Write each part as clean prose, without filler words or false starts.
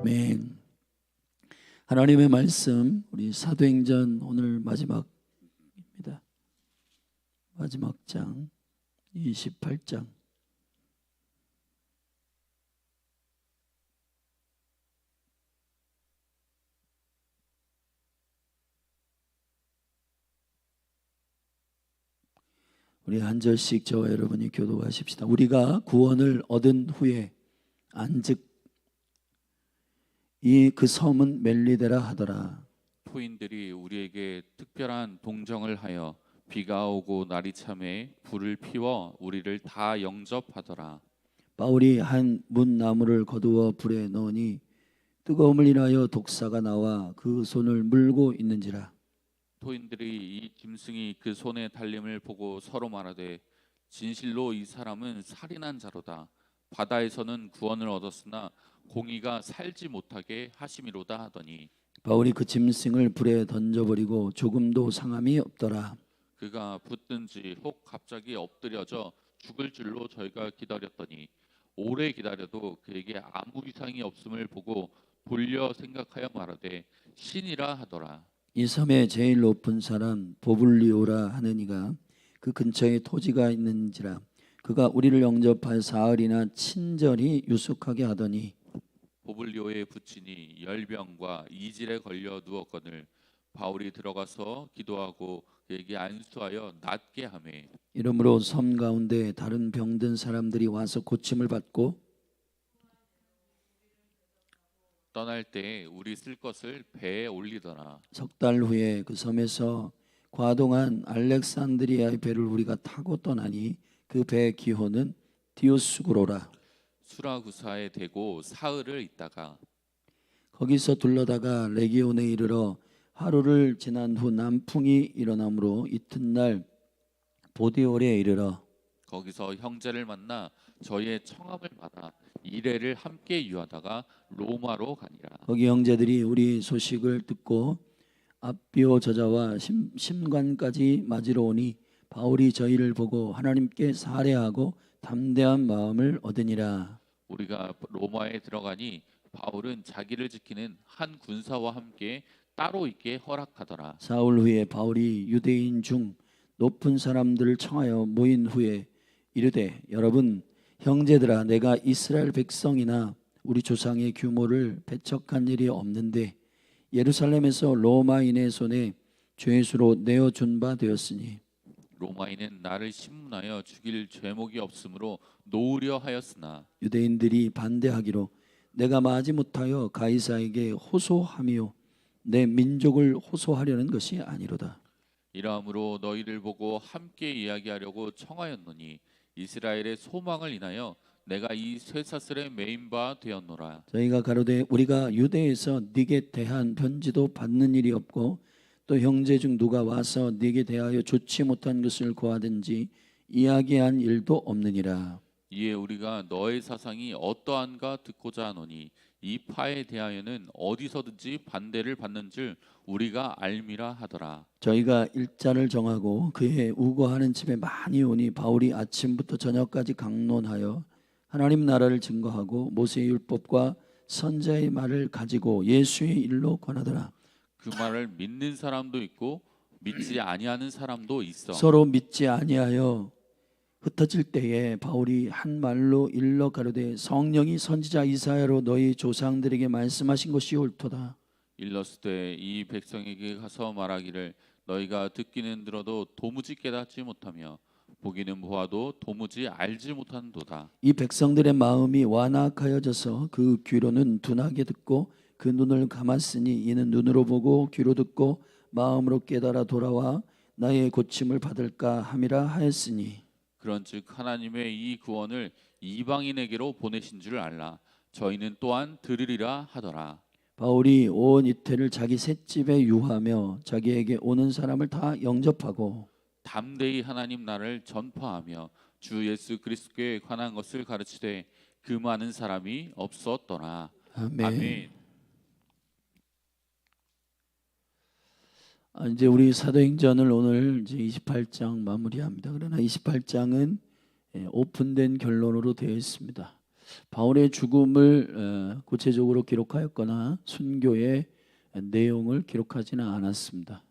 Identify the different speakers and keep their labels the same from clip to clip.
Speaker 1: 아멘. 하나님의 말씀 우리 사도행전 오늘 마지막입니다. 마지막 장 28장. 우리 한 절씩 저와 여러분이 교독하십시다. 우리가 구원을 얻은 후에 안즉 그 섬은 멜리데라 하더라.
Speaker 2: 토인들이 우리에게 특별한 동정을 하여 비가 오고 날이 참에 불을 피워 우리를 다 영접하더라.
Speaker 1: 바울이 한 문나무를 거두어 불에 넣으니 뜨거움을 인하여 독사가 나와 그 손을 물고 있는지라.
Speaker 2: 토인들이 이 짐승이 그 손에 달림을 보고 서로 말하되 진실로 이 사람은 살인한 자로다. 바다에서는 구원을 얻었으나 공의가 살지 못하게 하심이로다 하더니
Speaker 1: 바울이 그 짐승을 불에 던져버리고 조금도 상함이 없더라.
Speaker 2: 그가 붙든지 혹 갑자기 엎드려져 죽을 줄로 저희가 기다렸더니 오래 기다려도 그에게 아무 이상이 없음을 보고 돌려 생각하여 말하되 신이라 하더라.
Speaker 1: 이 섬의 제일 높은 사람 보블리오라 하는 이가 그 근처에 토지가 있는지라. 그가 우리를 영접하여 사흘이나 친절히 유숙하게 하더니
Speaker 2: 보블리오의 부친이 열병과 이질에 걸려 누웠거늘 바울이 들어가서 기도하고 그에게 안수하여 낫게 하매
Speaker 1: 이러므로 섬 가운데 다른 병든 사람들이 와서 고침을 받고
Speaker 2: 떠날 때 우리 쓸 것을 배에 올리더라.
Speaker 1: 석 달 후에 그 섬에서 과동한 알렉산드리아의 배를 우리가 타고 떠나니 그 배의 기호는 디오스구로라.
Speaker 2: 수라구사에 대고 사흘을 있다가
Speaker 1: 거기서 둘러다가 레기온에 이르러 하루를 지난 후 남풍이 일어나므로 이튿날 보디올에 이르러
Speaker 2: 거기서 형제를 만나 저희의 청함을 받아 이레를 함께 유하다가 로마로 가니라.
Speaker 1: 거기 형제들이 우리 소식을 듣고 앞비오 저자와 심관까지 맞으러 오니 바울이 저희를 보고 하나님께 살해하고 담대한 마음을 얻으니라.
Speaker 2: 우리가 로마에 들어가니 바울은 자기를 지키는 한 군사와 함께 따로 있게 허락하더라.
Speaker 1: 사흘 후에 바울이 유대인 중 높은 사람들을 청하여 모인 후에 이르되 여러분 형제들아 내가 이스라엘 백성이나 우리 조상의 규모를 배척한 일이 없는데 예루살렘에서 로마인의 손에 죄수로 내어준 바 되었으니
Speaker 2: 로마인은 나를 신문하여 죽일 죄목이 없으므로 놓으려 하였으나
Speaker 1: 유대인들이 반대하기로 내가 마지 못하여 가이사에게 호소하며 내 민족을 호소하려는 것이 아니로다.
Speaker 2: 이러함으로 너희를 보고 함께 이야기하려고 청하였노니 이스라엘의 소망을 인하여 내가 이 쇠사슬에 매인 바 되었노라.
Speaker 1: 저희가 가로되 우리가 유대에서 네게 대한 편지도 받는 일이 없고 또 형제 중 누가 와서 네게 대하여 좋지 못한 것을 고하든지 이야기한 일도 없느니라.
Speaker 2: 이에 우리가 너의 사상이 어떠한가 듣고자 하노니 이 파에 대하여는 어디서든지 반대를 받는 줄 우리가 알미라 하더라.
Speaker 1: 저희가 일자를 정하고 그의 우거하는 집에 많이 오니 바울이 아침부터 저녁까지 강론하여 하나님 나라를 증거하고 모세의 율법과 선자의 말을 가지고 예수의 일로 권하더라.
Speaker 2: 그 말을 믿는 사람도 있고 믿지 아니하는 사람도 있어.
Speaker 1: 서로 믿지 아니하여 흩어질 때에 바울이 한 말로 일러 가로되 성령이 선지자 이사야로 너희 조상들에게 말씀하신 것이 옳도다.
Speaker 2: 일러스되 이 백성에게 가서 말하기를 너희가 듣기는 들어도 도무지 깨닫지 못하며 보기는 보아도 도무지 알지 못한도다.
Speaker 1: 이 백성들의 마음이 완악하여져서 그 귀로는 둔하게 듣고 그 눈을 감았으니 이는 눈으로 보고 귀로 듣고 마음으로 깨달아 돌아와 나의 고침을 받을까 함이라 하였으니
Speaker 2: 그런즉 하나님의 이 구원을 이방인에게로 보내신 줄 알라. 저희는 또한 들으리라 하더라.
Speaker 1: 바울이 온 이태를 자기 셋집에 유하며 자기에게 오는 사람을 다 영접하고
Speaker 2: 담대히 하나님 나라를 전파하며 주 예수 그리스도에 관한 것을 가르치되 그 많은 사람이 없었더라.
Speaker 1: 아멘.
Speaker 2: 아멘.
Speaker 1: 이제 우리 사도행전을 오늘 이제 28장 마무리합니다. 그러나 28장은 오픈된 결론으로 되어 있습니다. 바울의 죽음을 구체적으로 기록하였거나 순교의 내용을 기록하지는 않았습니다.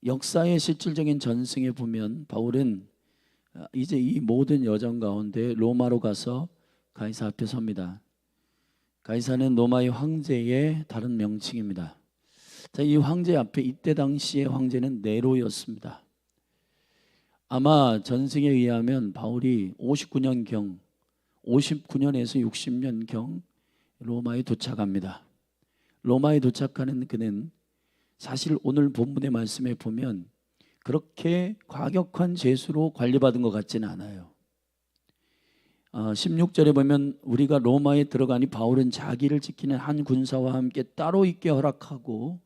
Speaker 1: 역사의 실질적인 전승에 보면 바울은 이제 이 모든 여정 가운데 로마로 가서 가이사 앞에 섭니다. 가이사는 로마의 황제의 다른 명칭입니다. 자, 이 황제 앞에 이때 당시의 황제는 네로였습니다. 아마 전승에 의하면 바울이 59년에서 60년경 로마에 도착합니다. 로마에 도착하는 그는 사실 오늘 본문의 말씀에 보면 그렇게 과격한 죄수로 관리받은 것 같지는 않아요. 16절에 보면 우리가 로마에 들어가니 바울은 자기를 지키는 한 군사와 함께 따로 있게 허락하고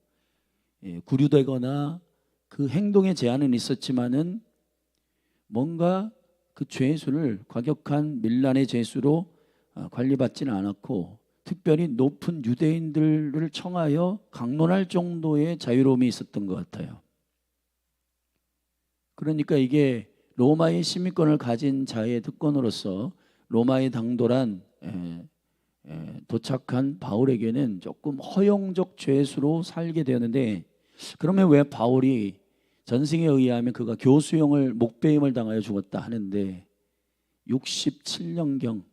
Speaker 1: 구류되거나 그 행동에 제한은 있었지만은 뭔가 그 죄수를 과격한 밀란의 죄수로 관리받지는 않았고 특별히 높은 유대인들을 청하여 강론할 정도의 자유로움이 있었던 것 같아요. 그러니까 이게 로마의 시민권을 가진 자의 특권으로서 로마의 당돌한 도착한 바울에게는 조금 허용적 죄수로 살게 되었는데, 그러면 왜 바울이 전승에 의하면 그가 교수형을 목배임을 당하여 죽었다 하는데 67년경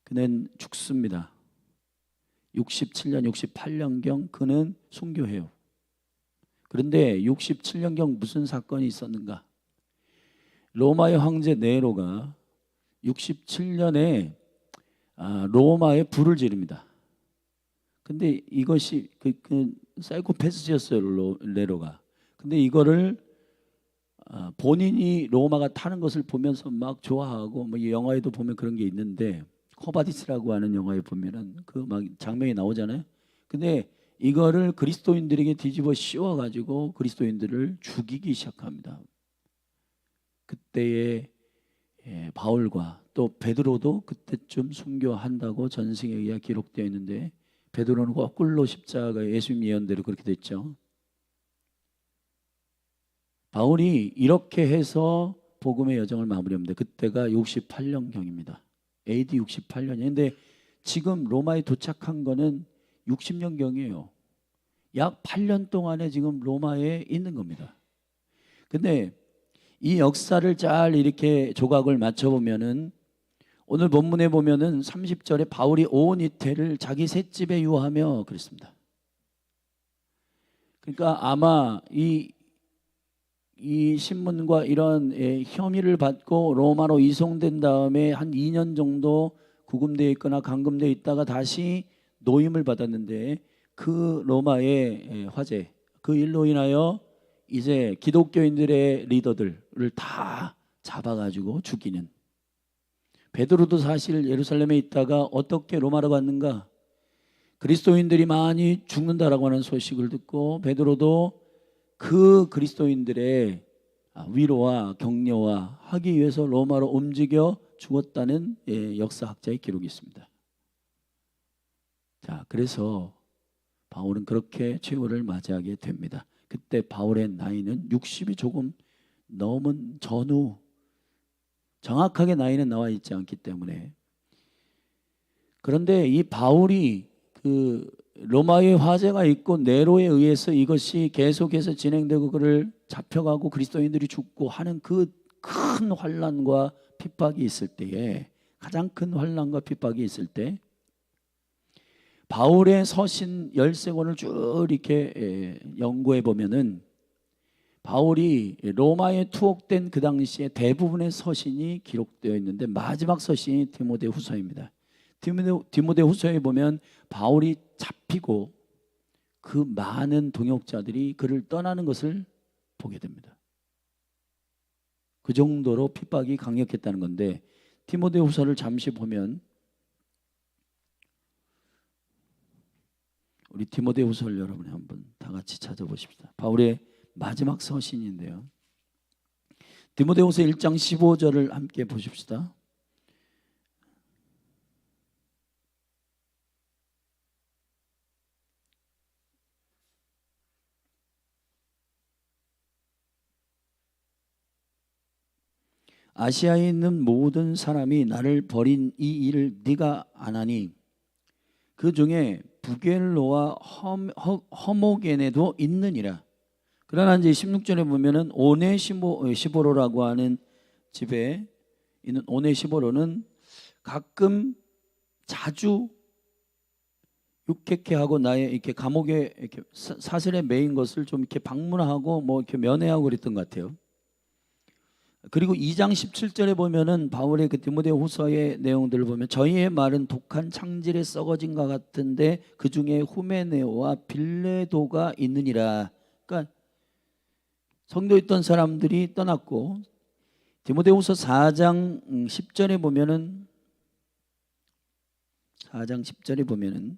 Speaker 1: 그는 죽습니다. 67년, 68년경 그는 순교해요. 그런데 67년경 무슨 사건이 있었는가? 로마의 황제 네로가 67년에 로마에 불을 지릅니다. 근데 이것이 그 사이코패스였어요, 네로가. 근데 이거를 본인이 로마가 타는 것을 보면서 막 좋아하고, 뭐 영화에도 보면 그런 게 있는데 코바디스라고 하는 영화에 보면은 그 막 장면이 나오잖아요. 근데 이거를 그리스도인들에게 뒤집어 씌워 가지고 그리스도인들을 죽이기 시작합니다. 그때의 바울과 또 베드로도 그때쯤 순교한다고 전승에 의해 기록되어 있는데, 베드로는 거꾸로 십자가에 예수님 예언대로 그렇게 됐죠. 바울이 이렇게 해서 복음의 여정을 마무리합니다. 그때가 68년경입니다. AD 68년인데 지금 로마에 도착한 거는 60년경이에요. 약 8년 동안에 지금 로마에 있는 겁니다. 근데 이 역사를 잘 이렇게 조각을 맞춰보면은 오늘 본문에 보면은 30절에 바울이 온 이태를 자기 셋집에 유하며 그랬습니다. 그러니까 아마 이 신문과 이런 혐의를 받고 로마로 이송된 다음에 한 2년 정도 구금되어 있거나 감금되어 있다가 다시 노임을 받았는데, 그 로마의 화재, 그 일로 인하여 이제 기독교인들의 리더들을 다 잡아가지고 죽이는, 베드로도 사실 예루살렘에 있다가 어떻게 로마로 갔는가? 그리스도인들이 많이 죽는다라고 하는 소식을 듣고 베드로도 그 그리스도인들의 위로와 격려와 하기 위해서 로마로 움직여 죽었다는 역사학자의 기록이 있습니다. 자, 그래서 바울은 그렇게 최후를 맞이하게 됩니다. 그때 바울의 나이는 60이 조금 넘은 전후, 정확하게 나이는 나와 있지 않기 때문에. 그런데 이 바울이 그 로마의 화재가 있고 네로에 의해서 이것이 계속해서 진행되고 그를 잡혀가고 그리스도인들이 죽고 하는 그 큰 환난과 핍박이 있을 때에, 가장 큰 환난과 핍박이 있을 때 바울의 서신 13권을 쭉 이렇게 연구해 보면은 바울이 로마에 투옥된 그 당시에 대부분의 서신이 기록되어 있는데 마지막 서신이 디모데후서입니다. 디모데후서에 보면 바울이 잡히고 그 많은 동역자들이 그를 떠나는 것을 보게 됩니다. 그 정도로 핍박이 강력했다는 건데, 디모데후서를 잠시 보면 우리 디모데후서를 여러분이 한번 다 같이 찾아보십시다. 바울의 마지막 서신인데요. 디모데후서 1장 15절을 함께 보십시다. 아시아에 있는 모든 사람이 나를 버린 이 일을 네가 안 하니 그 중에 부겔로와 허모게네도 있느니라. 그러나 이제 16절에 보면은 오네시보로라고 하는 집에 있는 오네시보로는 가끔 자주 육회케 하고 나의 이렇게 감옥에 이렇게 사슬에 매인 것을 좀 이렇게 방문하고 뭐 이렇게 면회하고 그랬던 것 같아요. 그리고 2장 17절에 보면은 바울의 그 디모데후서의 내용들을 보면 저희의 말은 독한 창질에 썩어진 것 같은데 그 중에 후메네오와 빌레도가 있느니라. 그러니까 성도에 있던 사람들이 떠났고 디모데후서 4장 10절에 보면은 4장 10절에 보면은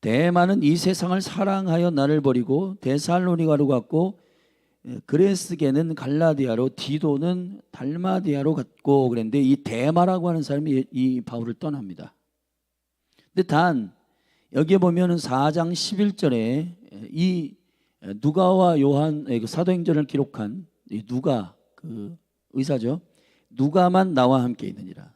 Speaker 1: 대만은 이 세상을 사랑하여 나를 버리고 데살로니가로 갔고 그레스게는 갈라디아로 디도는 달마디아로 갔고 그랬는데 이 데마라고 하는 사람이 이 바울을 떠납니다. 근데 단 여기에 보면은 4장 11절에 이 누가와 요한 사도행전을 기록한 이 누가 그 의사죠. 누가만 나와 함께 있느니라.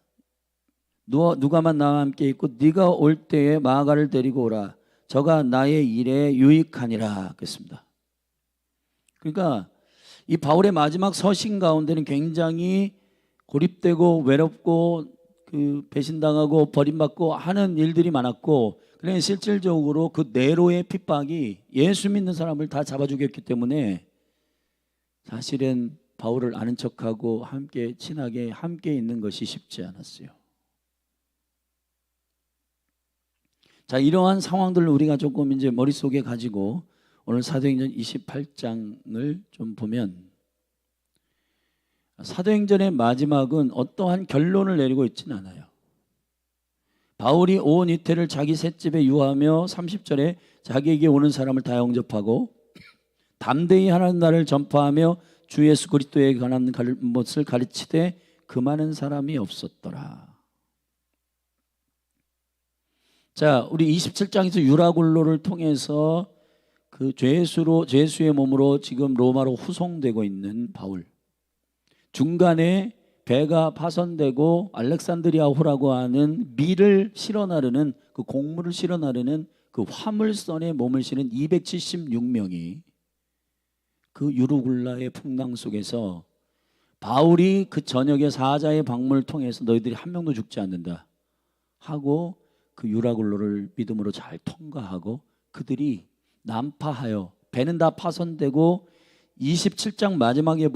Speaker 1: 누가만 나와 함께 있고 네가 올 때에 마가를 데리고 오라. 저가 나의 일에 유익하니라 그랬습니다. 그러니까 이 바울의 마지막 서신 가운데는 굉장히 고립되고 외롭고 그 배신당하고 버림받고 하는 일들이 많았고 그래서 실질적으로 그 네로의 핍박이 예수 믿는 사람을 다 잡아 죽였기 때문에 사실은 바울을 아는 척하고 함께 친하게 함께 있는 것이 쉽지 않았어요. 자, 이러한 상황들을 우리가 조금 이제 머릿속에 가지고 오늘 사도행전 28장을 좀 보면 사도행전의 마지막은 어떠한 결론을 내리고 있지는 않아요. 바울이 온 이태를 자기 셋집에 유하며 30절에 자기에게 오는 사람을 다 영접하고 담대히 하나님 나라를 전파하며 주 예수 그리스도에 관한 것을 가르치되 그 많은 사람이 없었더라. 자, 우리 27장에서 유라굴로를 통해서 그 죄수의 몸으로 지금 로마로 후송되고 있는 바울. 중간에 배가 파손되고 알렉산드리아호라고 하는 밀을 실어 나르는 그 곡물을 실어 나르는 그 화물선에 몸을 실은 276명이 그 유르굴라의 풍랑 속에서 바울이 그 저녁에 사자의 방문을 통해서 너희들이 한 명도 죽지 않는다 하고 그 유라굴로를 믿음으로 잘 통과하고 그들이 난파하여 배는 다 파손되고 27장 마지막에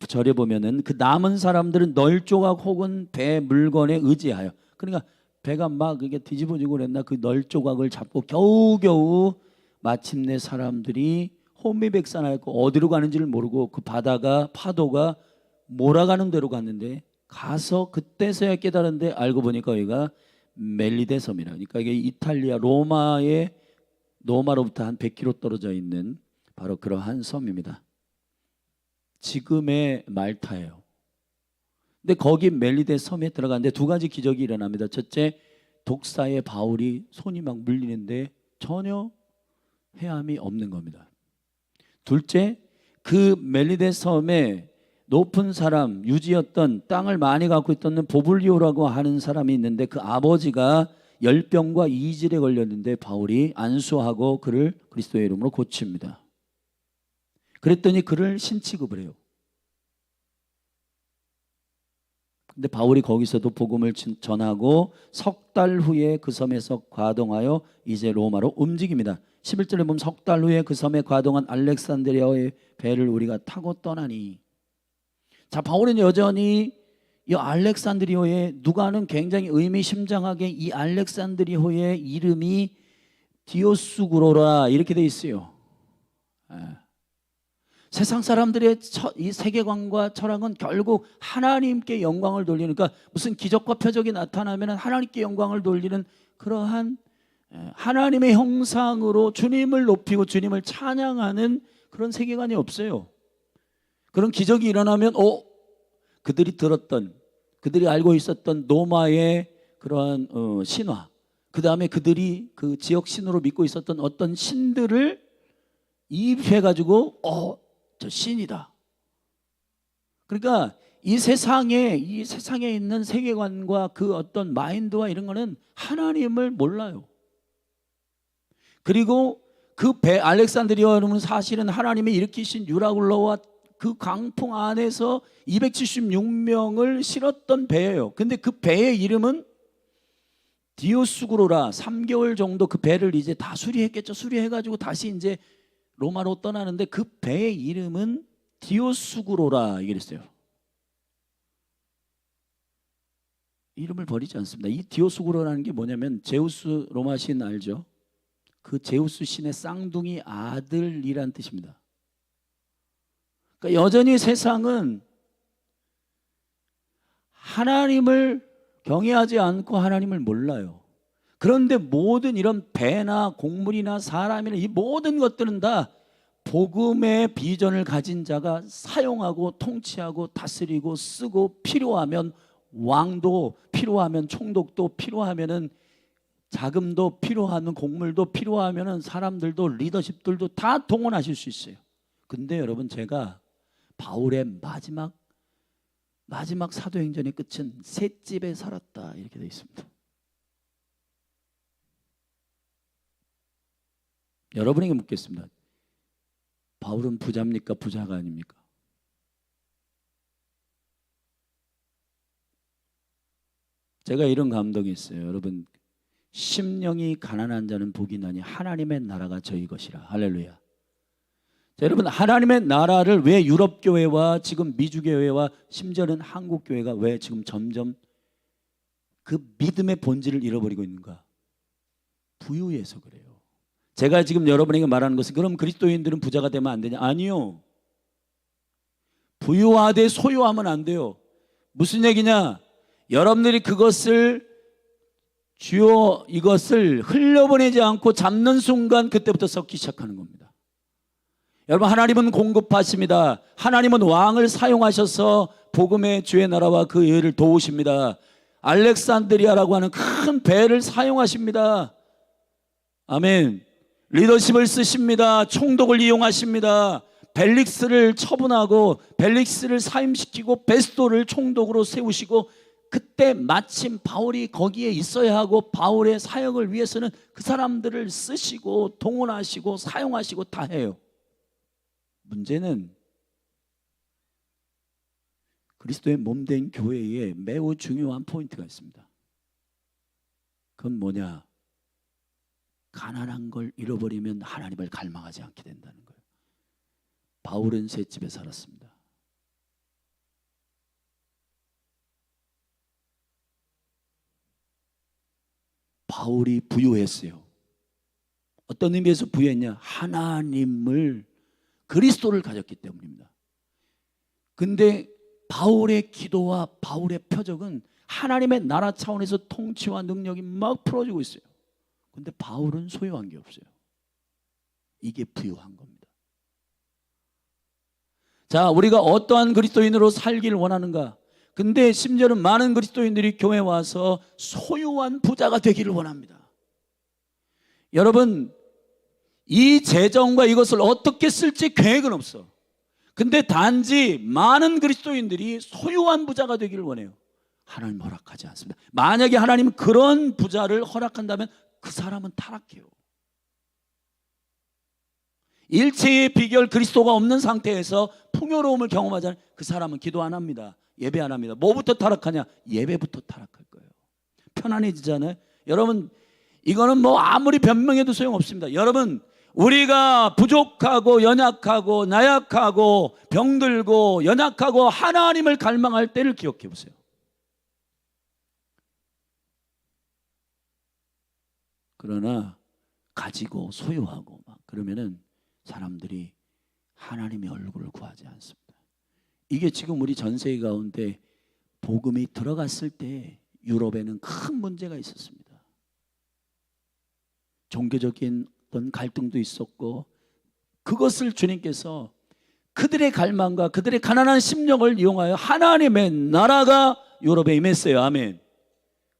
Speaker 1: 절에 보면은 그 남은 사람들은 널조각 혹은 배 물건에 의지하여 그러니까 배가 막 이게 뒤집어지고 그랬나 그 널조각을 잡고 겨우겨우 마침내 사람들이 혼미백산하였고 어디로 가는지를 모르고 그 파도가 몰아가는 대로 갔는데 가서 그때서야 깨달았는데 알고 보니까 여기가 멜리데 섬이라 그러니까 이게 이탈리아 로마로부터 한 100km 떨어져 있는 바로 그러한 섬입니다. 지금의 말타예요. 근데 거기 멜리데 섬에 들어갔는데 두 가지 기적이 일어납니다. 첫째, 독사의 바울이 손이 막 물리는데 전혀 해함이 없는 겁니다. 둘째, 그 멜리데 섬에 높은 사람, 유지였던 땅을 많이 갖고 있던 보블리오라고 하는 사람이 있는데 그 아버지가 열병과 이질에 걸렸는데 바울이 안수하고 그를 그리스도의 이름으로 고칩니다. 그랬더니 그를 신취급을 해요. 근데 바울이 거기서도 복음을 전하고 석 달 후에 그 섬에서 과동하여 이제 로마로 움직입니다. 11절에 보면 석 달 후에 그 섬에 과동한 알렉산드리아의 배를 우리가 타고 떠나니 자, 바울은 여전히 이 알렉산드리아의 누가는 굉장히 의미심장하게 이 알렉산드리아의 이름이 디오스구로라 이렇게 돼 있어요. 세상 사람들의 이 세계관과 철학은 결국 하나님께 영광을 돌리는 그러니까 무슨 기적과 표적이 나타나면 하나님께 영광을 돌리는 그러한 하나님의 형상으로 주님을 높이고 주님을 찬양하는 그런 세계관이 없어요. 그런 기적이 일어나면 그들이 그들이 알고 있었던 로마의 그러한 신화 그 다음에 그들이 그 지역 신으로 믿고 있었던 어떤 신들을 이입해가지고 저 신이다 그러니까 이 세상에 있는 세계관과 그 어떤 마인드와 이런 거는 하나님을 몰라요. 그리고 그 배 알렉산드리아 여러분 사실은 하나님이 일으키신 유라굴로와 그 강풍 안에서 276명을 실었던 배예요. 근데 그 배의 이름은 디오스구로라. 3개월 정도 그 배를 이제 다 수리했겠죠. 수리해가지고 다시 이제 로마로 떠나는데 그 배의 이름은 디오스구로라 이랬어요. 이름을 버리지 않습니다. 이 디오스구로라는 게 뭐냐면 제우스 로마 신 알죠? 그 제우스 신의 쌍둥이 아들이란 뜻입니다. 그러니까 여전히 세상은 하나님을 경외하지 않고 하나님을 몰라요. 그런데 모든 이런 배나 곡물이나 사람이나 이 모든 것들은 다 복음의 비전을 가진 자가 사용하고 통치하고 다스리고 쓰고 필요하면 왕도 필요하면 총독도 필요하면은 자금도 필요하면 곡물도 필요하면은 사람들도 리더십들도 다 동원하실 수 있어요. 근데 여러분 제가 바울의 마지막 사도행전의 끝은 셋집에 살았다 이렇게 되어 있습니다. 여러분에게 묻겠습니다. 바울은 부자입니까? 부자가 아닙니까? 제가 이런 감동이 있어요. 여러분 심령이 가난한 자는 복이 나니 하나님의 나라가 저희 것이라. 할렐루야. 자, 여러분 하나님의 나라를 왜 유럽 교회와 지금 미주 교회와 심지어는 한국 교회가 왜 지금 점점 그 믿음의 본질을 잃어버리고 있는가? 부유해서 그래요. 제가 지금 여러분에게 말하는 것은 그럼 그리스도인들은 부자가 되면 안 되냐? 아니요. 부유하되 소유하면 안 돼요. 무슨 얘기냐? 여러분들이 그것을 주요 이것을 흘려보내지 않고 잡는 순간 그때부터 썩기 시작하는 겁니다. 여러분 하나님은 공급하십니다. 하나님은 왕을 사용하셔서 복음의 주의 나라와 그 의를 도우십니다. 알렉산드리아라고 하는 큰 배를 사용하십니다. 아멘. 리더십을 쓰십니다. 총독을 이용하십니다. 벨릭스를 처분하고 벨릭스를 사임시키고 베스도를 총독으로 세우시고 그때 마침 바울이 거기에 있어야 하고 바울의 사역을 위해서는 그 사람들을 쓰시고 동원하시고 사용하시고 다 해요. 문제는 그리스도의 몸된 교회에 매우 중요한 포인트가 있습니다. 그건 뭐냐? 가난한 걸 잃어버리면 하나님을 갈망하지 않게 된다는 거예요. 바울은 셋집에 살았습니다. 바울이 부유했어요. 어떤 의미에서 부유했냐? 하나님을 그리스도를 가졌기 때문입니다. 근데 바울의 기도와 바울의 표적은 하나님의 나라 차원에서 통치와 능력이 막 풀어지고 있어요. 근데 바울은 소유한 게 없어요. 이게 부유한 겁니다. 자, 우리가 어떠한 그리스도인으로 살기를 원하는가? 근데 심지어는 많은 그리스도인들이 교회에 와서 소유한 부자가 되기를 원합니다. 여러분, 이 재정과 이것을 어떻게 쓸지 계획은 없어. 근데 단지 많은 그리스도인들이 소유한 부자가 되기를 원해요. 하나님 허락하지 않습니다. 만약에 하나님은 그런 부자를 허락한다면 그 사람은 타락해요. 일체의 비결 그리스도가 없는 상태에서 풍요로움을 경험하잖아요. 그 사람은 기도 안 합니다. 예배 안 합니다. 뭐부터 타락하냐? 예배부터 타락할 거예요. 편안해지잖아요. 여러분 이거는 뭐 아무리 변명해도 소용없습니다. 여러분 우리가 부족하고 연약하고 나약하고 병들고 연약하고 하나님을 갈망할 때를 기억해 보세요. 그러나 가지고 소유하고 막 그러면은 사람들이 하나님의 얼굴을 구하지 않습니다. 이게 지금 우리 전 세계 가운데 복음이 들어갔을 때 유럽에는 큰 문제가 있었습니다. 종교적인 어떤 갈등도 있었고 그것을 주님께서 그들의 갈망과 그들의 가난한 심령을 이용하여 하나님의 나라가 유럽에 임했어요. 아멘.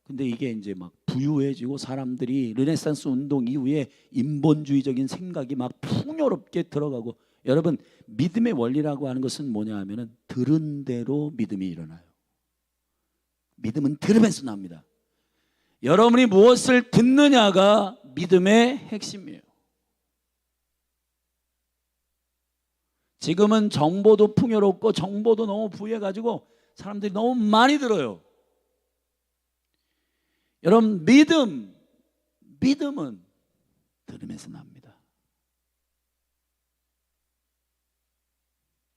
Speaker 1: 근데 이게 이제 막 부유해지고 사람들이 르네상스 운동 이후에 인본주의적인 생각이 막 풍요롭게 들어가고 여러분, 믿음의 원리라고 하는 것은 뭐냐 하면은 들은 대로 믿음이 일어나요. 믿음은 들음에서 납니다. 여러분이 무엇을 듣느냐가 믿음의 핵심이에요. 지금은 정보도 풍요롭고 정보도 너무 부유해가지고 사람들이 너무 많이 들어요. 여러분, 믿음은 들음에서 납니다.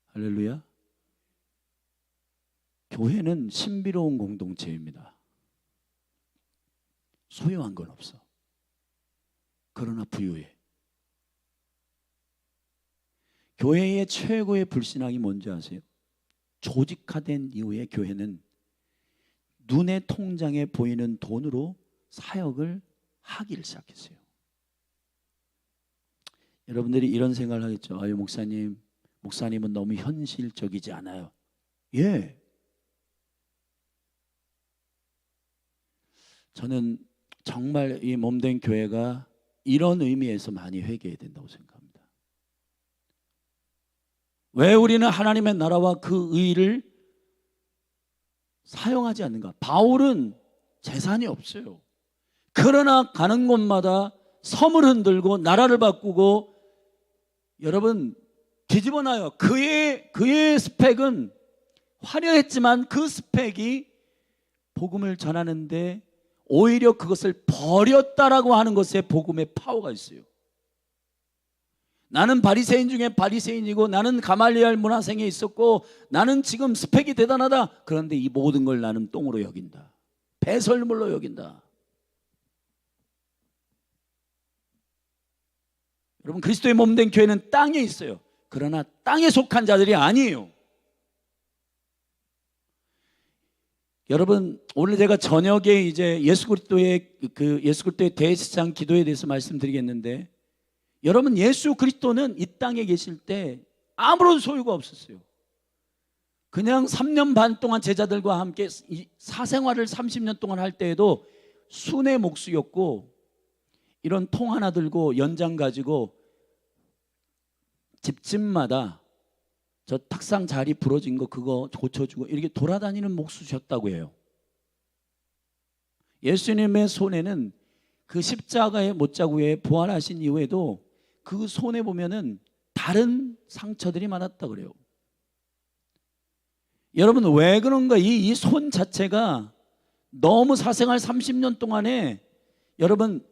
Speaker 1: 할렐루야. 교회는 신비로운 공동체입니다. 소유한 건 없어. 그러나 부유해. 교회의 최고의 불신앙이 뭔지 아세요? 조직화된 이후에 교회는 눈의 통장에 보이는 돈으로 사역을 하기를 시작했어요. 여러분들이 이런 생각을 하겠죠. 아유, 목사님은 너무 현실적이지 않아요. 예. 저는 정말 이 몸된 교회가 이런 의미에서 많이 회개해야 된다고 생각합니다. 왜 우리는 하나님의 나라와 그 의를 사용하지 않는가? 바울은 재산이 없어요. 그러나 가는 곳마다 섬을 흔들고 나라를 바꾸고, 여러분, 뒤집어놔요. 그의 스펙은 화려했지만 그 스펙이 복음을 전하는데 오히려 그것을 버렸다라고 하는 것에 복음의 파워가 있어요. 나는 바리새인 중에 바리새인이고 나는 가말리엘 문화생에 있었고 나는 지금 스펙이 대단하다. 그런데 이 모든 걸 나는 똥으로 여긴다. 배설물로 여긴다. 여러분, 그리스도의 몸된 교회는 땅에 있어요. 그러나 땅에 속한 자들이 아니에요. 여러분, 오늘 제가 저녁에 이제 예수 그리스도의 대제사장 기도에 대해서 말씀드리겠는데, 여러분, 예수 그리스도는 이 땅에 계실 때 아무런 소유가 없었어요. 그냥 3년 반 동안 제자들과 함께 사생활을 30년 동안 할 때에도 순의 목수였고, 이런 통 하나 들고 연장 가지고 집집마다 저 탁상 자리 부러진 거 그거 고쳐주고 이렇게 돌아다니는 목수셨다고 해요. 예수님의 손에는 그 십자가의 못자국에 부활하신 이후에도 그 손에 보면은 다른 상처들이 많았다 그래요. 여러분, 왜 그런가? 이 손 자체가 너무 사생활 30년 동안에, 여러분,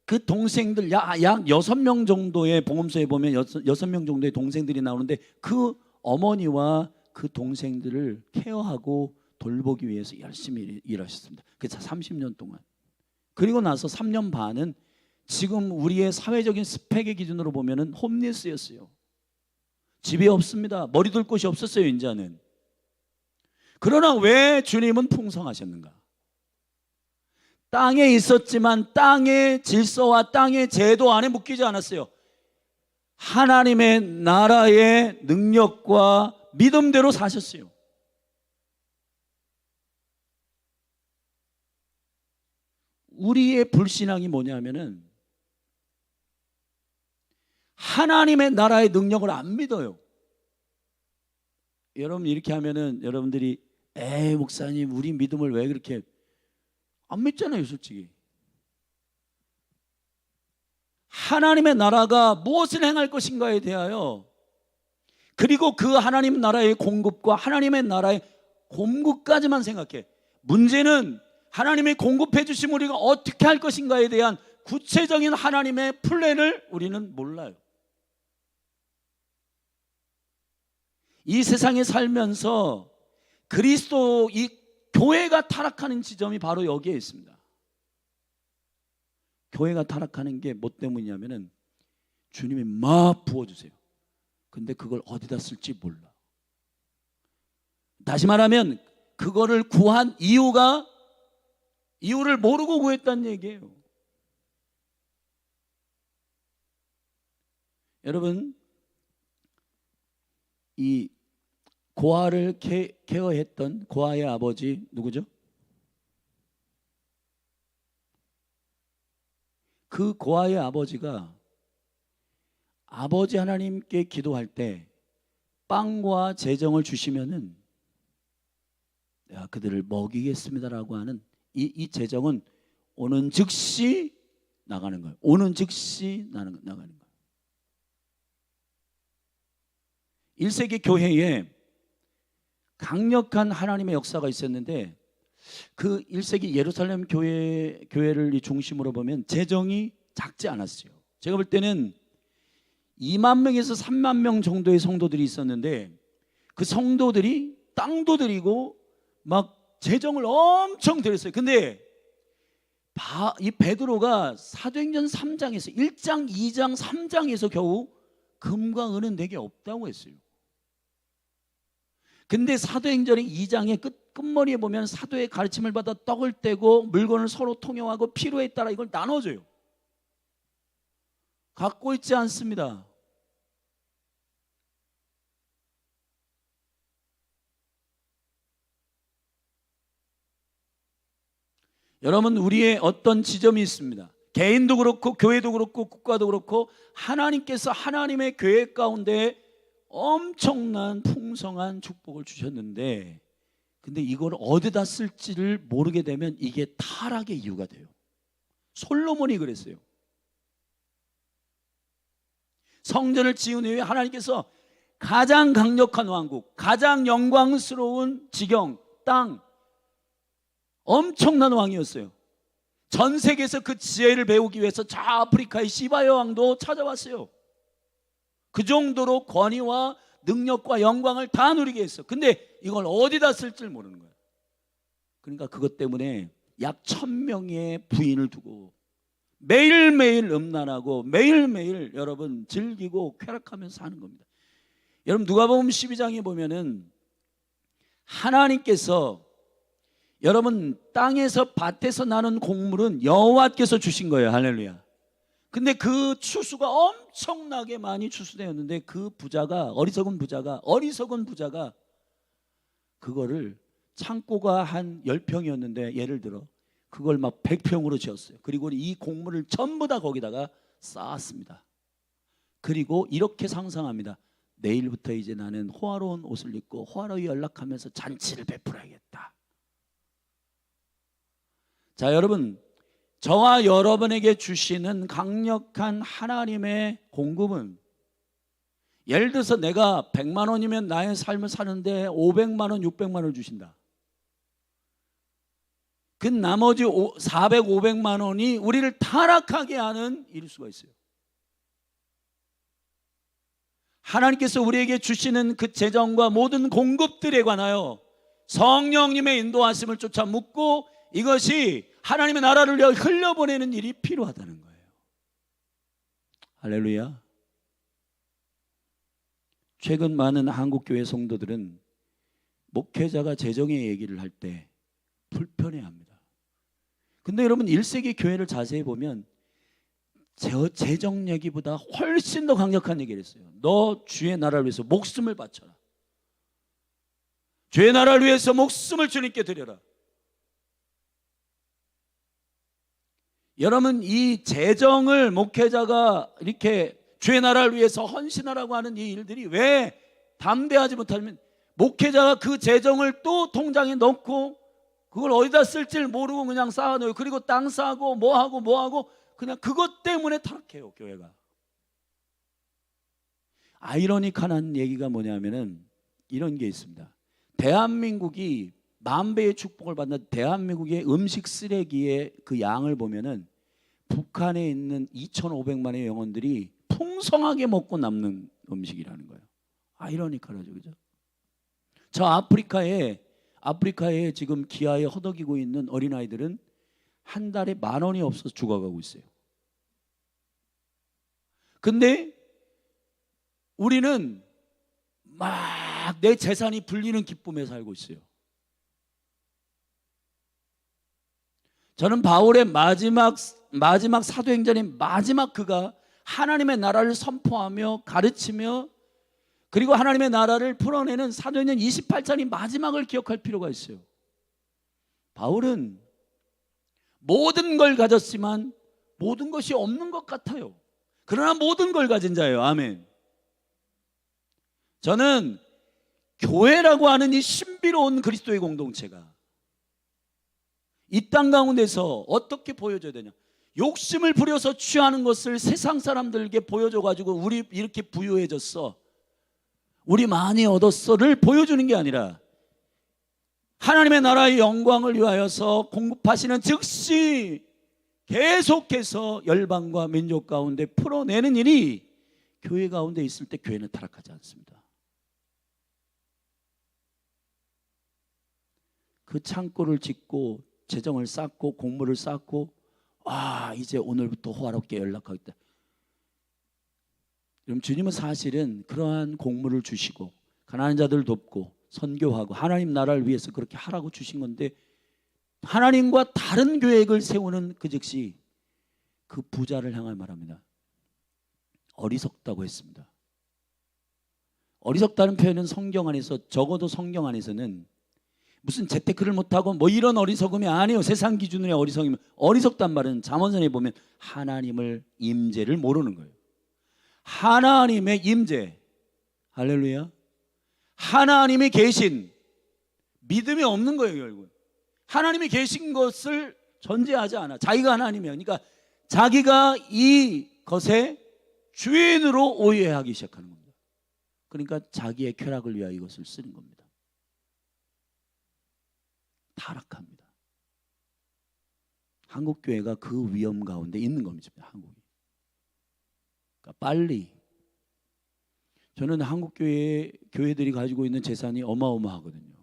Speaker 1: 그 동생들 약 6명 정도의, 복음서에 보면 6명 정도의 동생들이 나오는데 그 어머니와 그 동생들을 케어하고 돌보기 위해서 열심히 일하셨습니다. 그래서 30년 동안. 그리고 나서 3년 반은 지금 우리의 사회적인 스펙의 기준으로 보면은 홈리스였어요. 집이 없습니다. 머리 둘 곳이 없었어요, 인자는. 그러나 왜 주님은 풍성하셨는가? 땅에 있었지만 땅의 질서와 땅의 제도 안에 묶이지 않았어요. 하나님의 나라의 능력과 믿음대로 사셨어요. 우리의 불신앙이 뭐냐면은 하나님의 나라의 능력을 안 믿어요. 여러분, 이렇게 하면은 여러분들이 에이, 목사님, 우리 믿음을 왜 그렇게 안 믿잖아요, 솔직히. 하나님의 나라가 무엇을 행할 것인가에 대하여, 그리고 그 하나님 나라의 공급과 하나님의 나라의 공급까지만 생각해. 문제는 하나님의 공급해 주심 우리가 어떻게 할 것인가에 대한 구체적인 하나님의 플랜을 우리는 몰라요. 이 세상에 살면서 그리스도 이 교회가 타락하는 지점이 바로 여기에 있습니다. 교회가 타락하는 게 뭐 때문이냐면은 주님이 막 부어주세요. 근데 그걸 어디다 쓸지 몰라. 다시 말하면 그거를 구한 이유를 모르고 구했다는 얘기예요. 여러분, 이 고아를 케어했던 고아의 아버지 누구죠? 그 고아의 아버지가 아버지 하나님께 기도할 때 빵과 재정을 주시면은 내가 그들을 먹이겠습니다라고 하는 이 재정은 오는 즉시 나가는 거예요. 오는 즉시 나가는 거예요. 1세기 교회에 강력한 하나님의 역사가 있었는데 그 1세기 예루살렘 교회를 중심으로 보면 재정이 작지 않았어요. 제가 볼 때는 2만 명에서 3만 명 정도의 성도들이 있었는데 그 성도들이 땅도 드리고 막 재정을 엄청 드렸어요. 근데 이 베드로가 사도행전 3장에서 1장, 2장, 3장에서 겨우 금과 은은 내게 없다고 했어요. 근데 사도행전의 2장의 끝머리에 보면 사도의 가르침을 받아 떡을 떼고 물건을 서로 통용하고 필요에 따라 이걸 나눠줘요. 갖고 있지 않습니다. 여러분, 우리의 어떤 지점이 있습니다. 개인도 그렇고 교회도 그렇고 국가도 그렇고 하나님께서 하나님의 계획 가운데 엄청난 풍성한 축복을 주셨는데 근데 이걸 어디다 쓸지를 모르게 되면 이게 타락의 이유가 돼요. 솔로몬이 그랬어요. 성전을 지은 후에 하나님께서 가장 강력한 왕국, 가장 영광스러운 지경, 땅, 엄청난 왕이었어요. 전 세계에서 그 지혜를 배우기 위해서 저 아프리카의 시바 여왕도 찾아왔어요. 그 정도로 권위와 능력과 영광을 다 누리게 했어. 근데 이걸 어디다 쓸지 모르는 거예요. 그러니까 그것 때문에 약 1000명의 부인을 두고 매일매일 음란하고 매일매일 여러분 즐기고 쾌락하면서 사는 겁니다. 여러분 누가복음 12장에 보면은 하나님께서 여러분 땅에서 밭에서 나는 곡물은 여호와께서 주신 거예요. 할렐루야. 근데 그 추수가 엄청나게 많이 추수되었는데 그 부자가 어리석은 부자가 그거를 창고가 한 10평이었는데 예를 들어 그걸 막 100평으로 지었어요. 그리고 이 곡물을 전부 다 거기다가 쌓았습니다. 그리고 이렇게 상상합니다. 내일부터 이제 나는 호화로운 옷을 입고 호화로이 연락하면서 잔치를 베풀어야겠다. 자, 여러분, 저와 여러분에게 주시는 강력한 하나님의 공급은 예를 들어서 내가 100만 원이면 나의 삶을 사는데 500만 원, 600만 원을 주신다. 그 나머지 400, 500만 원이 우리를 타락하게 하는 일일 수가 있어요. 하나님께서 우리에게 주시는 그 재정과 모든 공급들에 관하여 성령님의 인도하심을 쫓아 묻고 이것이 하나님의 나라를 위해 흘려보내는 일이 필요하다는 거예요. 할렐루야. 최근 많은 한국교회 성도들은 목회자가 재정의 얘기를 할 때 불편해합니다. 근데 여러분 1세기 교회를 자세히 보면 재정 얘기보다 훨씬 더 강력한 얘기를 했어요. 너 주의 나라를 위해서 목숨을 바쳐라. 주의 나라를 위해서 목숨을 주님께 드려라. 여러분 이 재정을 목회자가 이렇게 주의 나라를 위해서 헌신하라고 하는 이 일들이 왜 담대하지 못하면 목회자가 그 재정을 또 통장에 넣고 그걸 어디다 쓸지를 모르고 그냥 쌓아놓어요. 그리고 땅 사고 뭐하고 그냥 그것 때문에 타락해요 교회가. 아이러니컬한 얘기가 뭐냐면은 이런 게 있습니다. 대한민국이 만배의 축복을 받는 대한민국의 음식 쓰레기의 그 양을 보면은 북한에 있는 2,500만의 영혼들이 풍성하게 먹고 남는 음식이라는 거예요. 아이러니컬하죠, 그죠? 저 아프리카에 지금 기아에 허덕이고 있는 어린아이들은 한 달에 10,000원이 없어서 죽어가고 있어요. 근데 우리는 막 내 재산이 불리는 기쁨에 살고 있어요. 저는 바울의 마지막 사도행전의 마지막 그가 하나님의 나라를 선포하며 가르치며 그리고 하나님의 나라를 풀어내는 사도행전 28장의 마지막을 기억할 필요가 있어요. 바울은 모든 걸 가졌지만 모든 것이 없는 것 같아요. 그러나 모든 걸 가진 자예요. 아멘. 저는 교회라고 하는 이 신비로운 그리스도의 공동체가 이 땅 가운데서 어떻게 보여줘야 되냐? 욕심을 부려서 취하는 것을 세상 사람들에게 보여줘가지고 우리 이렇게 부유해졌어, 우리 많이 얻었어를 보여주는 게 아니라 하나님의 나라의 영광을 위하여서 공급하시는 즉시 계속해서 열방과 민족 가운데 풀어내는 일이 교회 가운데 있을 때 교회는 타락하지 않습니다. 그 창고를 짓고 재정을 쌓고 공물을 쌓고 이제 오늘부터 호화롭게 연락하겠다. 여러분, 주님은 사실은 그러한 공물을 주시고 가난한 자들 돕고 선교하고 하나님 나라를 위해서 그렇게 하라고 주신 건데, 하나님과 다른 계획을 세우는 그 즉시 그 부자를 향해 말합니다. 어리석다고 했습니다. 어리석다는 표현은 성경 안에서, 적어도 성경 안에서는 무슨 재테크를 못하고 뭐 이런 어리석음이 아니에요. 세상 기준의 어리석이면, 어리석단 말은 잠언서에 보면 하나님을 임재를 모르는 거예요. 하나님의 임재, 할렐루야, 하나님이 계신 믿음이 없는 거예요. 결국 하나님이 계신 것을 전제하지 않아. 자기가 하나님이야. 그러니까 자기가 이 것의 주인으로 오해하기 시작하는 겁니다. 그러니까 자기의 쾌락을 위하여 이것을 쓰는 겁니다. 타락합니다. 한국 교회가 그 위험 가운데 있는 겁니다. 한국이. 그러니까 빨리, 저는 한국 교회들이 가지고 있는 재산이 어마어마하거든요.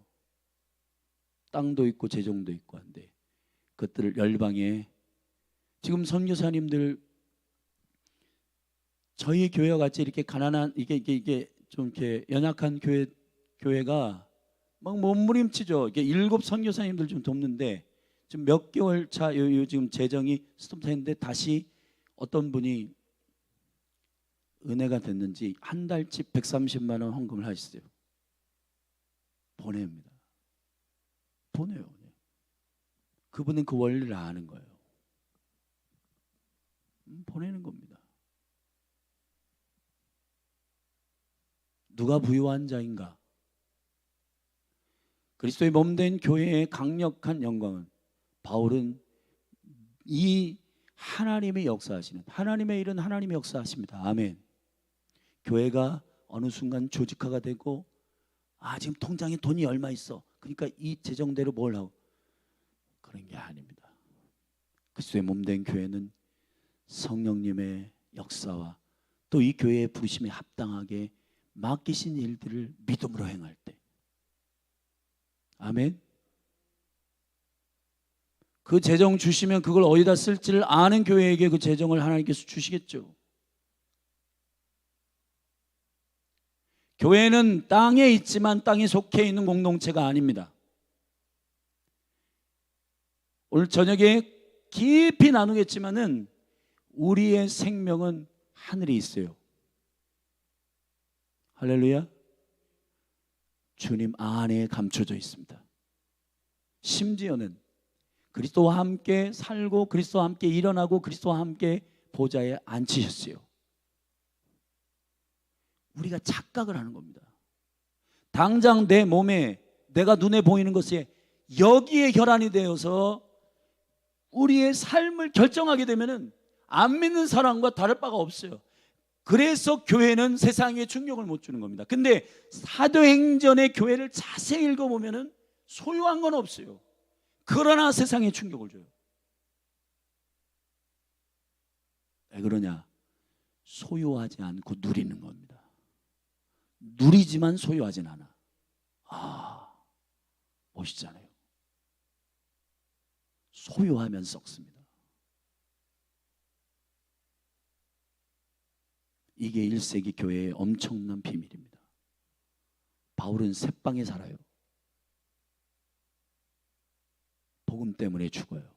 Speaker 1: 땅도 있고 재정도 있고 한데 그것들을 열방에, 지금 선교사님들, 저희 교회와 같이 이렇게 가난한 이게 좀 이렇게 연약한 교회가 막 몸부림치죠. 이게 7 선교사님들 좀 돕는데 지금 몇 개월 차 지금 재정이 스톱했는데 다시 어떤 분이 은혜가 됐는지 한 달치 130만 원 헌금을 하셨어요. 보냅니다. 보내요. 그분은 그 원리를 아는 거예요. 보내는 겁니다. 누가 부유한 자인가? 그리스도의 몸된 교회의 강력한 영광은, 바울은 이 하나님의 역사하시는, 하나님의 일은 하나님의 역사하십니다. 아멘. 교회가 어느 순간 조직화가 되고 지금 통장에 돈이 얼마 있어, 그러니까 이 재정대로 뭘 하고, 그런 게 아닙니다. 그리스도의 몸된 교회는 성령님의 역사와 또 이 교회의 부르심에 합당하게 맡기신 일들을 믿음으로 행할 때, 아멘. 그 재정 주시면 그걸 어디다 쓸지를 아는 교회에게 그 재정을 하나님께서 주시겠죠. 교회는 땅에 있지만 땅에 속해 있는 공동체가 아닙니다. 오늘 저녁에 깊이 나누겠지만은 우리의 생명은 하늘에 있어요. 할렐루야. 주님 안에 감춰져 있습니다. 심지어는 그리스도와 함께 살고 그리스도와 함께 일어나고 그리스도와 함께 보좌에 앉히셨어요. 우리가 착각을 하는 겁니다. 당장 내 몸에, 내가 눈에 보이는 것에 여기에 혈안이 되어서 우리의 삶을 결정하게 되면은 안 믿는 사람과 다를 바가 없어요. 그래서 교회는 세상에 충격을 못 주는 겁니다. 근데 사도행전의 교회를 자세히 읽어보면은 소유한 건 없어요. 그러나 세상에 충격을 줘요. 왜 그러냐? 소유하지 않고 누리는 겁니다. 누리지만 소유하진 않아. 멋있잖아요. 소유하면 썩습니다. 이게 1세기 교회의 엄청난 비밀입니다. 바울은 새방에 살아요. 복음 때문에 죽어요.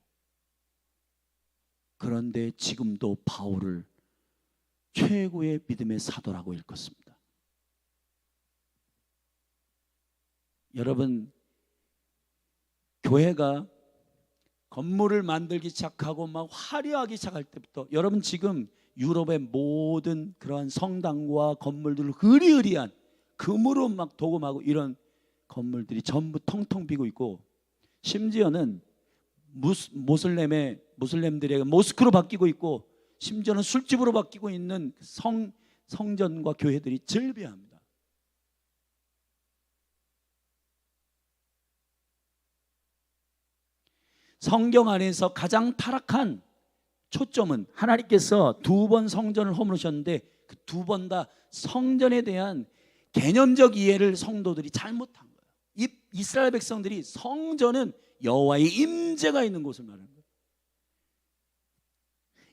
Speaker 1: 그런데 지금도 바울을 최고의 믿음의 사도라고 일컫습니다. 여러분, 교회가 건물을 만들기 시작하고 막 화려하기 시작할 때부터, 여러분 지금 유럽의 모든 그러한 성당과 건물들을 으리으리한 금으로 막 도금하고 이런 건물들이 전부 텅텅 비고 있고, 심지어는 모슬렘들에게 모스크로 바뀌고 있고, 심지어는 술집으로 바뀌고 있는 성전과 교회들이 즐비합니다. 성경 안에서 가장 타락한 초점은 하나님께서 2번 성전을 허물으셨는데 그 2번 다 성전에 대한 개념적 이해를 성도들이 잘못한 거예요. 이스라엘 백성들이 성전은 여호와의 임재가 있는 곳을 말하는 거예요.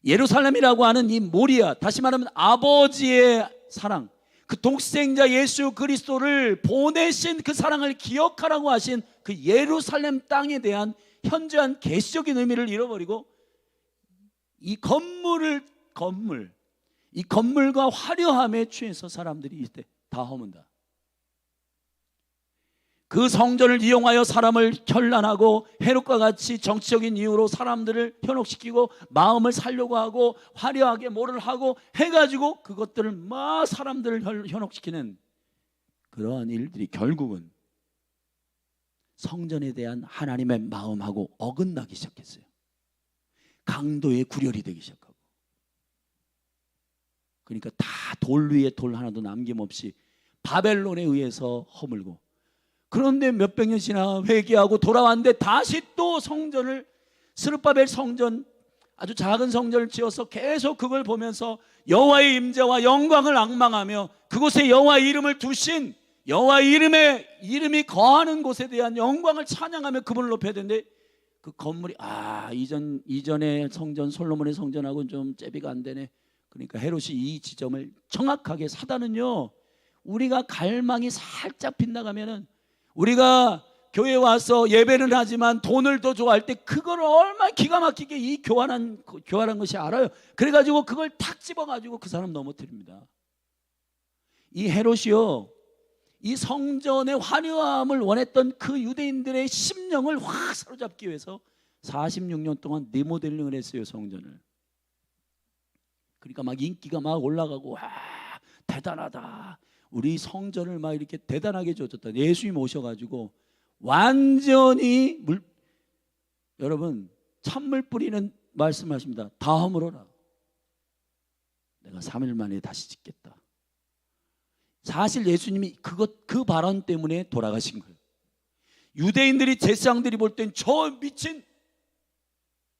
Speaker 1: 예루살렘이라고 하는 이 모리아, 다시 말하면 아버지의 사랑, 그 독생자 예수 그리스도를 보내신 그 사랑을 기억하라고 하신 그 예루살렘 땅에 대한 현저한 계시적인 의미를 잃어버리고 이 건물과 화려함에 취해서 사람들이 이때 다 허문다. 그 성전을 이용하여 사람을 현란하고 헤롯과 같이 정치적인 이유로 사람들을 현혹시키고 마음을 살려고 하고 화려하게 뭐를 하고 해가지고 그것들을 막 사람들을 현혹시키는 그러한 일들이 결국은 성전에 대한 하나님의 마음하고 어긋나기 시작했어요. 강도의 구렬이 되기 시작하고, 그러니까 다 돌 위에 돌 하나도 남김없이 바벨론에 의해서 허물고, 그런데 몇백 년 지나 회개하고 돌아왔는데 다시 또 성전을, 스룹바벨 성전, 아주 작은 성전을 지어서 계속 그걸 보면서 여호와의 임재와 영광을 앙망하며 그곳에 여호와의 이름을 두신, 여호와의 이름이 거하는 곳에 대한 영광을 찬양하며 그분을 높여야 되는데, 그 건물이 이전의 성전, 솔로몬의 성전하고는 좀 잽이가 안 되네. 그러니까 헤롯이 이 지점을 정확하게, 사단은요, 우리가 갈망이 살짝 빗나가면은, 우리가 교회에 와서 예배는 하지만 돈을 더 좋아할 때 그걸 얼마나 기가 막히게 이 교환한 것이 알아요. 그래가지고 그걸 탁 집어가지고 그 사람 넘어뜨립니다. 이 헤롯이요, 이 성전의 화려함을 원했던 그 유대인들의 심령을 확 사로잡기 위해서 46년 동안 리모델링을 했어요, 성전을. 그러니까 막 인기가 막 올라가고, 와, 대단하다, 우리 성전을 막 이렇게 대단하게 지어줬다. 예수님 오셔가지고 완전히 여러분, 찬물 뿌리는 말씀하십니다. 다 허물어라, 내가 3일 만에 다시 짓겠다. 사실 예수님이 그 발언 때문에 돌아가신 거예요. 유대인들이, 제사장들이 볼 땐 저 미친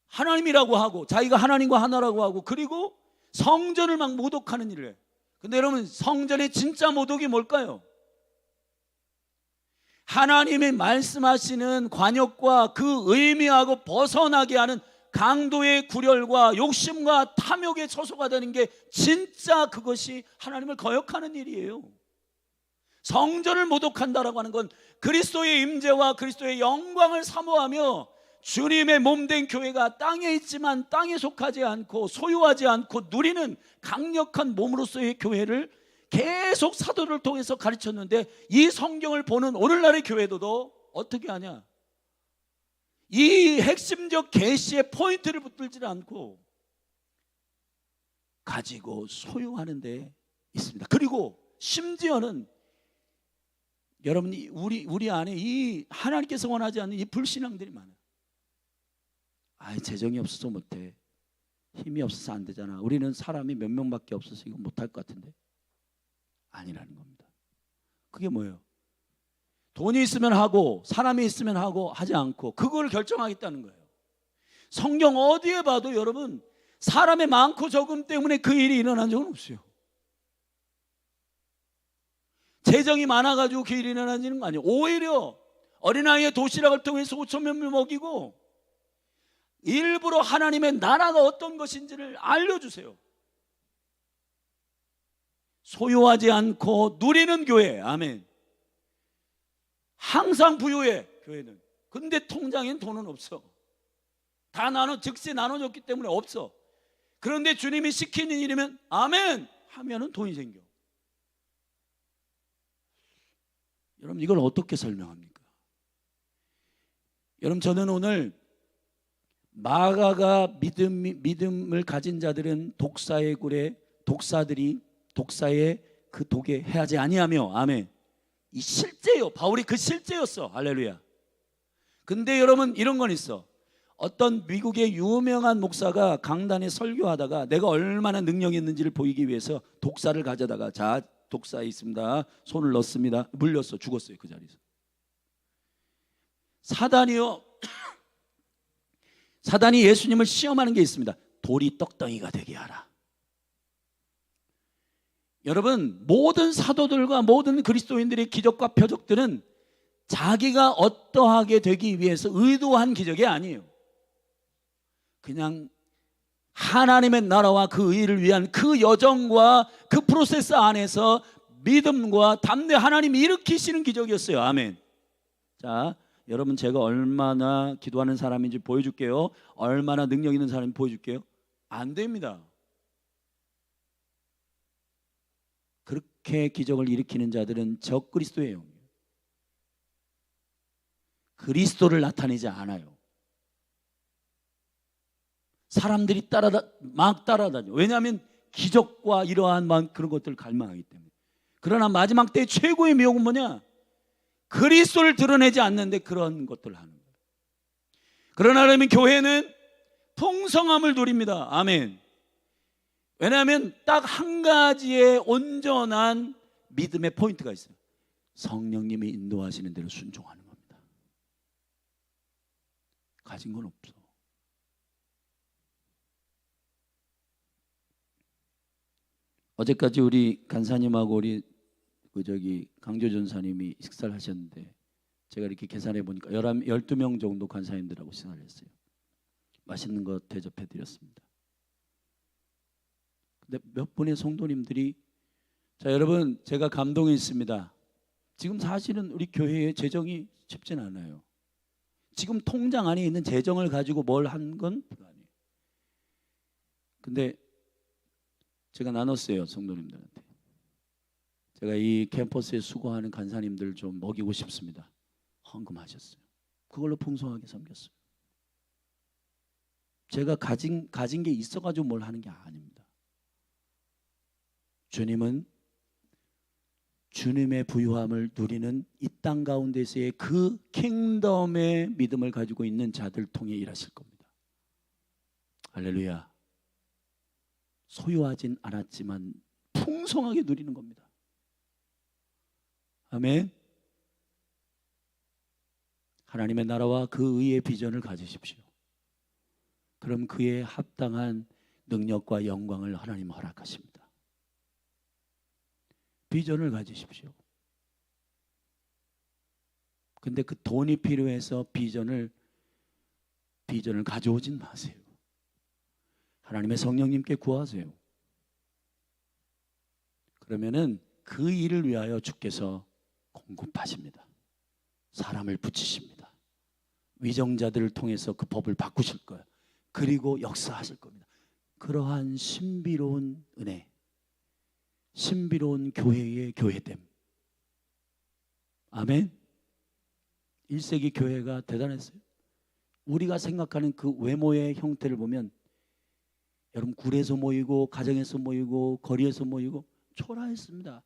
Speaker 1: 하나님이라고 하고, 자기가 하나님과 하나라고 하고, 그리고 성전을 막 모독하는 일을 해요. 근데 여러분, 성전의 진짜 모독이 뭘까요? 하나님이 말씀하시는 관역과 그 의미하고 벗어나게 하는 강도의 구렬과 욕심과 탐욕의 처소가 되는 게 진짜 그것이 하나님을 거역하는 일이에요. 성전을 모독한다라고 하는 건 그리스도의 임재와 그리스도의 영광을 사모하며 주님의 몸된 교회가 땅에 있지만 땅에 속하지 않고 소유하지 않고 누리는 강력한 몸으로서의 교회를 계속 사도를 통해서 가르쳤는데, 이 성경을 보는 오늘날의 교회도 어떻게 하냐? 이 핵심적 계시의 포인트를 붙들지 않고 가지고 소유하는 데 있습니다. 그리고 심지어는 여러분이 우리 안에 이 하나님께서 원하지 않는 이 불신앙들이 많아요. 재정이 없어서 못해, 힘이 없어서 안 되잖아, 우리는 사람이 몇 명밖에 없어서 이거 못할 것 같은데. 아니라는 겁니다. 그게 뭐예요? 돈이 있으면 하고 사람이 있으면 하고 하지 않고 그걸 결정하겠다는 거예요. 성경 어디에 봐도 여러분, 사람의 많고 적음 때문에 그 일이 일어난 적은 없어요. 재정이 많아가지고 그 일이 일어나지는 거 아니에요. 오히려 어린아이의 도시락을 통해서 5,000명을 먹이고 일부러 하나님의 나라가 어떤 것인지를 알려주세요. 소유하지 않고 누리는 교회, 아멘. 항상 부유해, 교회는. 근데 통장엔 돈은 없어. 다 즉시 나눠줬기 때문에 없어. 그런데 주님이 시키는 일이면 아멘 하면은 돈이 생겨. 여러분, 이걸 어떻게 설명합니까? 여러분, 저는 오늘 마가가 믿음을 가진 자들은 독사의 굴에 독사의 그 독에 해하지 아니하며. 아멘. 이 실제요. 바울이 그 실제였어. 할렐루야. 근데 여러분 이런 건 있어. 어떤 미국의 유명한 목사가 강단에 설교하다가 내가 얼마나 능력이 있는지를 보이기 위해서 독사를 가져다가 자, 독사에 있습니다. 손을 넣습니다. 물렸어. 죽었어요. 그 자리에서. 사단이요. 사단이 예수님을 시험하는 게 있습니다. 돌이 떡덩이가 되게 하라. 여러분, 모든 사도들과 모든 그리스도인들의 기적과 표적들은 자기가 어떠하게 되기 위해서 의도한 기적이 아니에요. 그냥 하나님의 나라와 그 의를 위한 그 여정과 그 프로세스 안에서 믿음과 담대 하나님이 일으키시는 기적이었어요. 아멘. 자, 여러분 제가 얼마나 기도하는 사람인지 보여줄게요. 얼마나 능력 있는 사람인지 보여줄게요. 안 됩니다. 그렇게 기적을 일으키는 자들은 적그리스도예요. 그리스도를 나타내지 않아요. 사람들이 막 따라다녀. 왜냐하면 기적과 이러한 그런 것들을 갈망하기 때문에. 그러나 마지막 때 최고의 미혹은 뭐냐? 그리스도를 드러내지 않는데 그런 것들을 하는 거예요. 그러나 그러면 교회는 풍성함을 누립니다. 아멘. 왜냐하면 딱 한 가지의 온전한 믿음의 포인트가 있어요. 성령님이 인도하시는 대로 순종하는 겁니다. 가진 건 없어. 어제까지 우리 간사님하고 우리 강조 전사님이 식사를 하셨는데 제가 이렇게 계산해 보니까 12명 정도 간사님들하고 식사를 했어요. 맛있는 거 대접해 드렸습니다. 근데 몇 분의 성도님들이 자 여러분 제가 감동이 있습니다. 지금 사실은 우리 교회의 재정이 쉽진 않아요. 지금 통장 안에 있는 재정을 가지고 뭘 한 건 아니에요. 근데 제가 나눴어요. 성도님들한테. 제가 이 캠퍼스에 수고하는 간사님들 좀 먹이고 싶습니다. 헌금하셨어요. 그걸로 풍성하게 섬겼어요. 제가 가진 게 있어가지고 뭘 하는 게 아닙니다. 주님은 주님의 부유함을 누리는 이 땅 가운데서의 그 킹덤의 믿음을 가지고 있는 자들 통해 일하실 겁니다. 할렐루야. 소유하진 않았지만 풍성하게 누리는 겁니다. 아멘. 하나님의 나라와 그 의의 비전을 가지십시오. 그럼 그에 합당한 능력과 영광을 하나님 허락하십니다. 비전을 가지십시오. 근데 그 돈이 필요해서 비전을 가져오진 마세요. 하나님의 성령님께 구하세요. 그러면은 그 일을 위하여 주께서 공급하십니다. 사람을 붙이십니다. 위정자들을 통해서 그 법을 바꾸실 거예요. 그리고 역사하실 겁니다. 그러한 신비로운 은혜, 신비로운 교회의 교회됨. 아멘. 1세기 교회가 대단했어요. 우리가 생각하는 그 외모의 형태를 보면 여러분 굴에서 모이고 가정에서 모이고 거리에서 모이고 초라했습니다.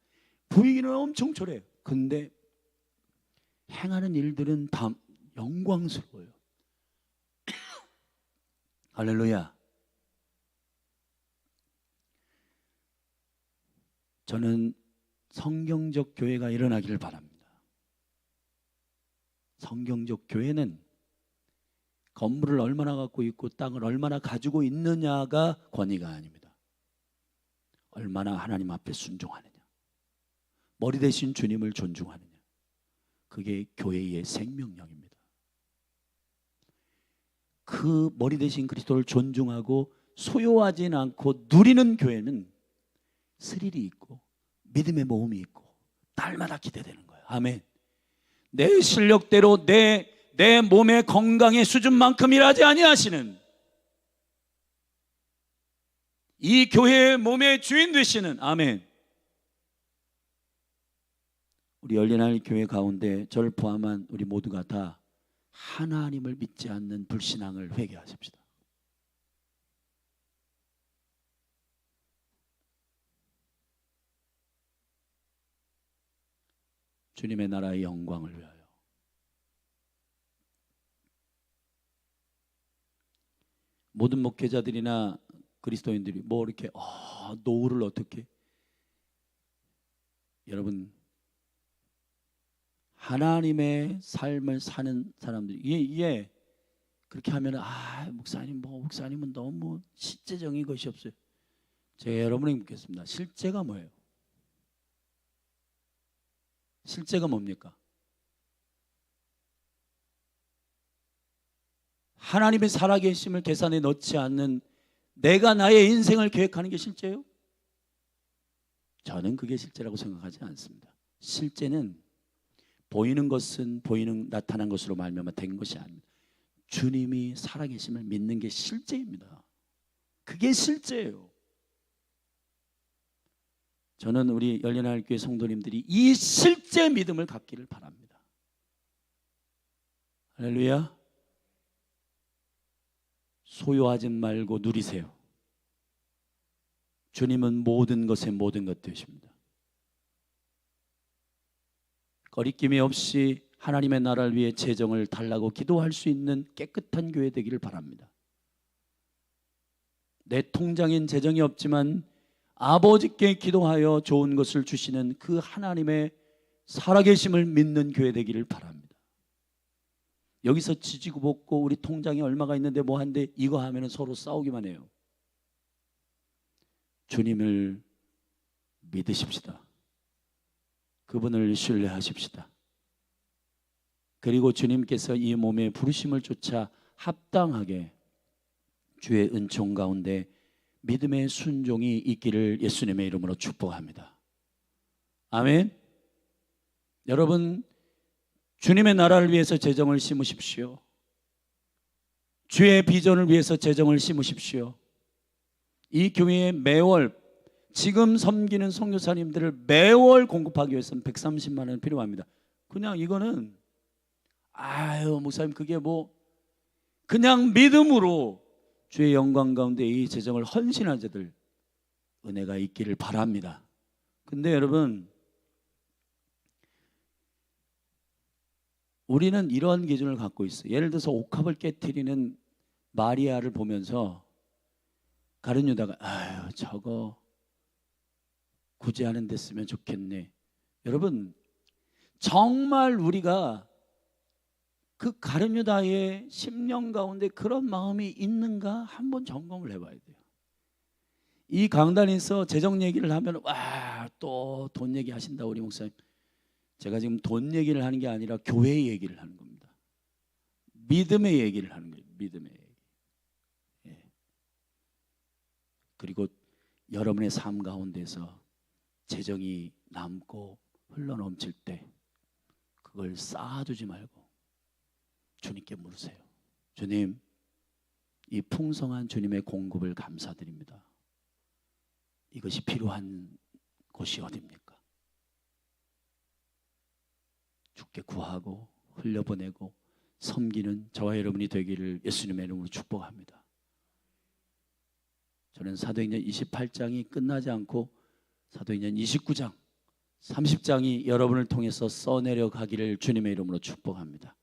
Speaker 1: 보이기는 엄청 초라해요. 근데 행하는 일들은 다 영광스러워요. 할렐루야. 저는 성경적 교회가 일어나기를 바랍니다. 성경적 교회는 건물을 얼마나 갖고 있고 땅을 얼마나 가지고 있느냐가 권위가 아닙니다. 얼마나 하나님 앞에 순종하느냐, 머리 대신 주님을 존중하느냐, 그게 교회의 생명력입니다. 그 머리 대신 그리스도를 존중하고 소유하진 않고 누리는 교회는 스릴이 있고 믿음의 모험이 있고 날마다 기대되는 거예요. 아멘. 내 실력대로 내 몸의 건강의 수준만큼 일하지 아니하시는 이 교회의 몸의 주인 되시는 아멘. 우리 열린하늘 교회 가운데 저를 포함한 우리 모두가 다 하나님을 믿지 않는 불신앙을 회개하십시다. 주님의 나라의 영광을 위하여. 모든 목회자들이나 그리스도인들이 뭐 이렇게 노후를 어떻게, 여러분 하나님의 삶을 사는 사람들이 이게 그렇게 하면 목사님은 너무 실제적인 것이 없어요. 제가 여러분에게 묻겠습니다. 실제가 뭐예요? 실제가 뭡니까? 하나님의 살아계심을 계산에 넣지 않는 내가 나의 인생을 계획하는 게 실제예요? 저는 그게 실제라고 생각하지 않습니다. 실제는 보이는 것은 나타난 것으로 말미암아 된 것이 아닙니다. 주님이 살아계심을 믿는 게 실제입니다. 그게 실제예요. 저는 우리 열린하늘교회 성도님들이 이 실제 믿음을 갖기를 바랍니다. 할렐루야. 소유하지 말고 누리세요. 주님은 모든 것의 모든 것 되십니다. 거리낌이 없이 하나님의 나라를 위해 재정을 달라고 기도할 수 있는 깨끗한 교회 되기를 바랍니다. 내 통장엔 재정이 없지만 아버지께 기도하여 좋은 것을 주시는 그 하나님의 살아계심을 믿는 교회 되기를 바랍니다. 여기서 지지고 볶고 우리 통장에 얼마가 있는데 뭐 한데 이거 하면 서로 싸우기만 해요. 주님을 믿으십시다. 그분을 신뢰하십시다. 그리고 주님께서 이 몸의 부르심을 쫓아 합당하게 주의 은총 가운데 믿음의 순종이 있기를 예수님의 이름으로 축복합니다. 아멘. 여러분, 주님의 나라를 위해서 재정을 심으십시오. 주의 비전을 위해서 재정을 심으십시오. 이 교회에 매월 지금 섬기는 선교사님들을 매월 공급하기 위해서는 130만 원 필요합니다. 그냥 이거는 목사님 그게 뭐 그냥 믿음으로 주의 영광 가운데 이 재정을 헌신한 자들 은혜가 있기를 바랍니다. 근데 여러분, 우리는 이러한 기준을 갖고 있어요. 예를 들어서 옥합을 깨트리는 마리아를 보면서 가룟 유다가 저거 구제하는 데 쓰면 좋겠네. 여러분, 정말 우리가 그 가룟 유다의 심령 가운데 그런 마음이 있는가 한번 점검을 해봐야 돼요. 이 강단에서 재정 얘기를 하면 또 돈 얘기 하신다 우리 목사님. 제가 지금 돈 얘기를 하는 게 아니라 교회 얘기를 하는 겁니다. 믿음의 얘기를 하는 거예요. 믿음의 얘기. 예. 그리고 여러분의 삶 가운데서 재정이 남고 흘러넘칠 때 그걸 쌓아두지 말고 주님께 물으세요. 주님, 이 풍성한 주님의 공급을 감사드립니다. 이것이 필요한 곳이 어디입니까? 주께 구하고 흘려보내고 섬기는 저와 여러분이 되기를 예수님의 이름으로 축복합니다. 저는 사도행전 28장이 끝나지 않고 사도행전 29장, 30장이 여러분을 통해서 써내려 가기를 주님의 이름으로 축복합니다.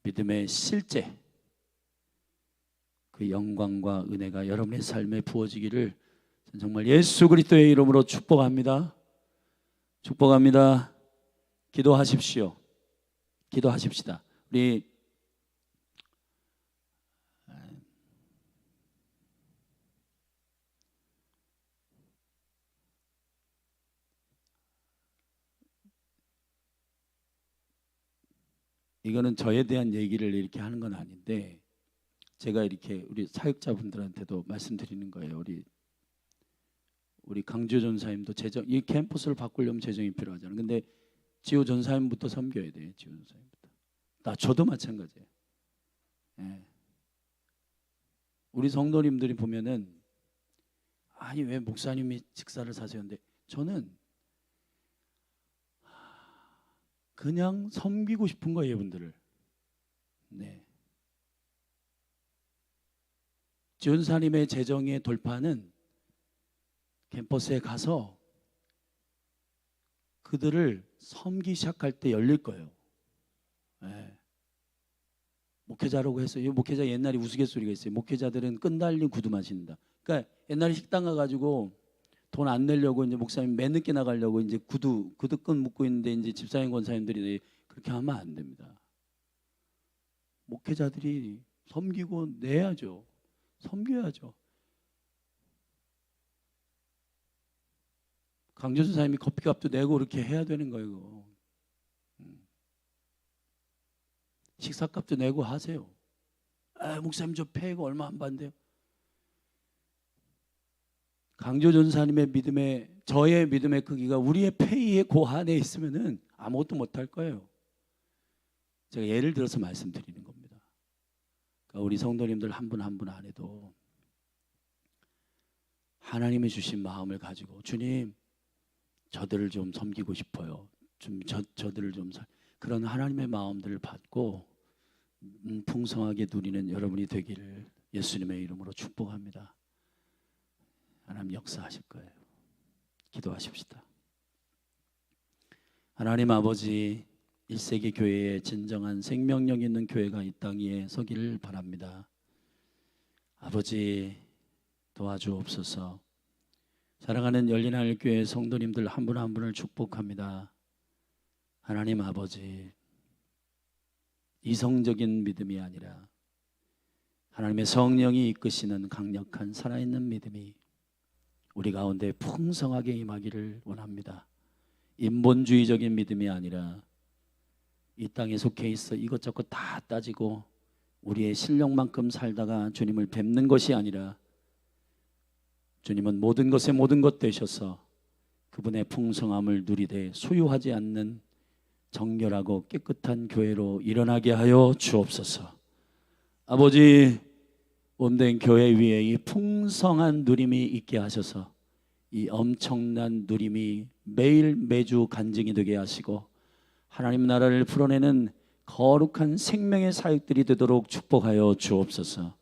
Speaker 1: 믿음의 실제, 그 영광과 은혜가 여러분의 삶에 부어지기를 정말 예수 그리스도의 이름으로 축복합니다. 축복합니다. 기도하십시오. 기도하십시다. 우리 이거는 저에 대한 얘기를 이렇게 하는 건 아닌데 제가 이렇게 우리 사역자분들한테도 말씀드리는 거예요. 우리 강지호 전사님도 재정, 이 캠퍼스를 바꾸려면 재정이 필요하잖아요. 근데 지호 전사님부터 섬겨야 돼요. 지호 전사님부터. 저도 마찬가지예요. 예. 우리 성도님들이 보면은 왜 목사님이 직사를 사세요인데 저는 그냥 섬기고 싶은 거예요, 이분들을. 네. 지원사님의 재정의 돌파는 캠퍼스에 가서 그들을 섬기 시작할 때 열릴 거예요. 예. 목회자라고 해서, 이 목회자 옛날에 우스갯소리가 있어요. 목회자들은 끈달린 구두만 신는다. 그러니까 옛날에 식당 가가지고 돈 안 내려고 이제 목사님 맨 늦게 나가려고 이제 구두끈 묶고 있는데 이제 집사님 권사님들이 그렇게 하면 안 됩니다. 목회자들이 섬기고 내야죠. 섬겨야죠. 강조준 사님이 커피값도 내고 그렇게 해야 되는 거예요. 식사값도 내고 하세요. 목사님 저 폐가 얼마 안 받는데요. 강조준 사님의 믿음의, 저의 믿음의 크기가 우리의 폐의 고한에 있으면은 아무것도 못할 거예요. 제가 예를 들어서 말씀드리는 겁니다. 그러니까 우리 성도님들 한 분 한 분 안에도 하나님이 주신 마음을 가지고, 주님 저들을 좀 섬기고 싶어요. 저들을 좀 그런 하나님의 마음들을 받고 풍성하게 누리는 여러분이 되기를 예수님의 이름으로 축복합니다. 하나님 역사하실 거예요. 기도하십시다. 하나님 아버지, 1세기 교회에 진정한 생명력 있는 교회가 이 땅 위에 서기를 바랍니다. 아버지 도와주옵소서. 사랑하는 열린하늘 교회 성도님들 한 분 한 분을 축복합니다. 하나님 아버지, 이성적인 믿음이 아니라 하나님의 성령이 이끄시는 강력한 살아있는 믿음이 우리 가운데 풍성하게 임하기를 원합니다. 인본주의적인 믿음이 아니라 이 땅에 속해 있어 이것저것 다 따지고 우리의 실력만큼 살다가 주님을 뵙는 것이 아니라 주님은 모든 것에 모든 것 되셔서 그분의 풍성함을 누리되 소유하지 않는 정결하고 깨끗한 교회로 일어나게 하여 주옵소서. 아버지, 몸된 교회 위에 이 풍성한 누림이 있게 하셔서 이 엄청난 누림이 매일 매주 간증이 되게 하시고 하나님 나라를 풀어내는 거룩한 생명의 사역들이 되도록 축복하여 주옵소서.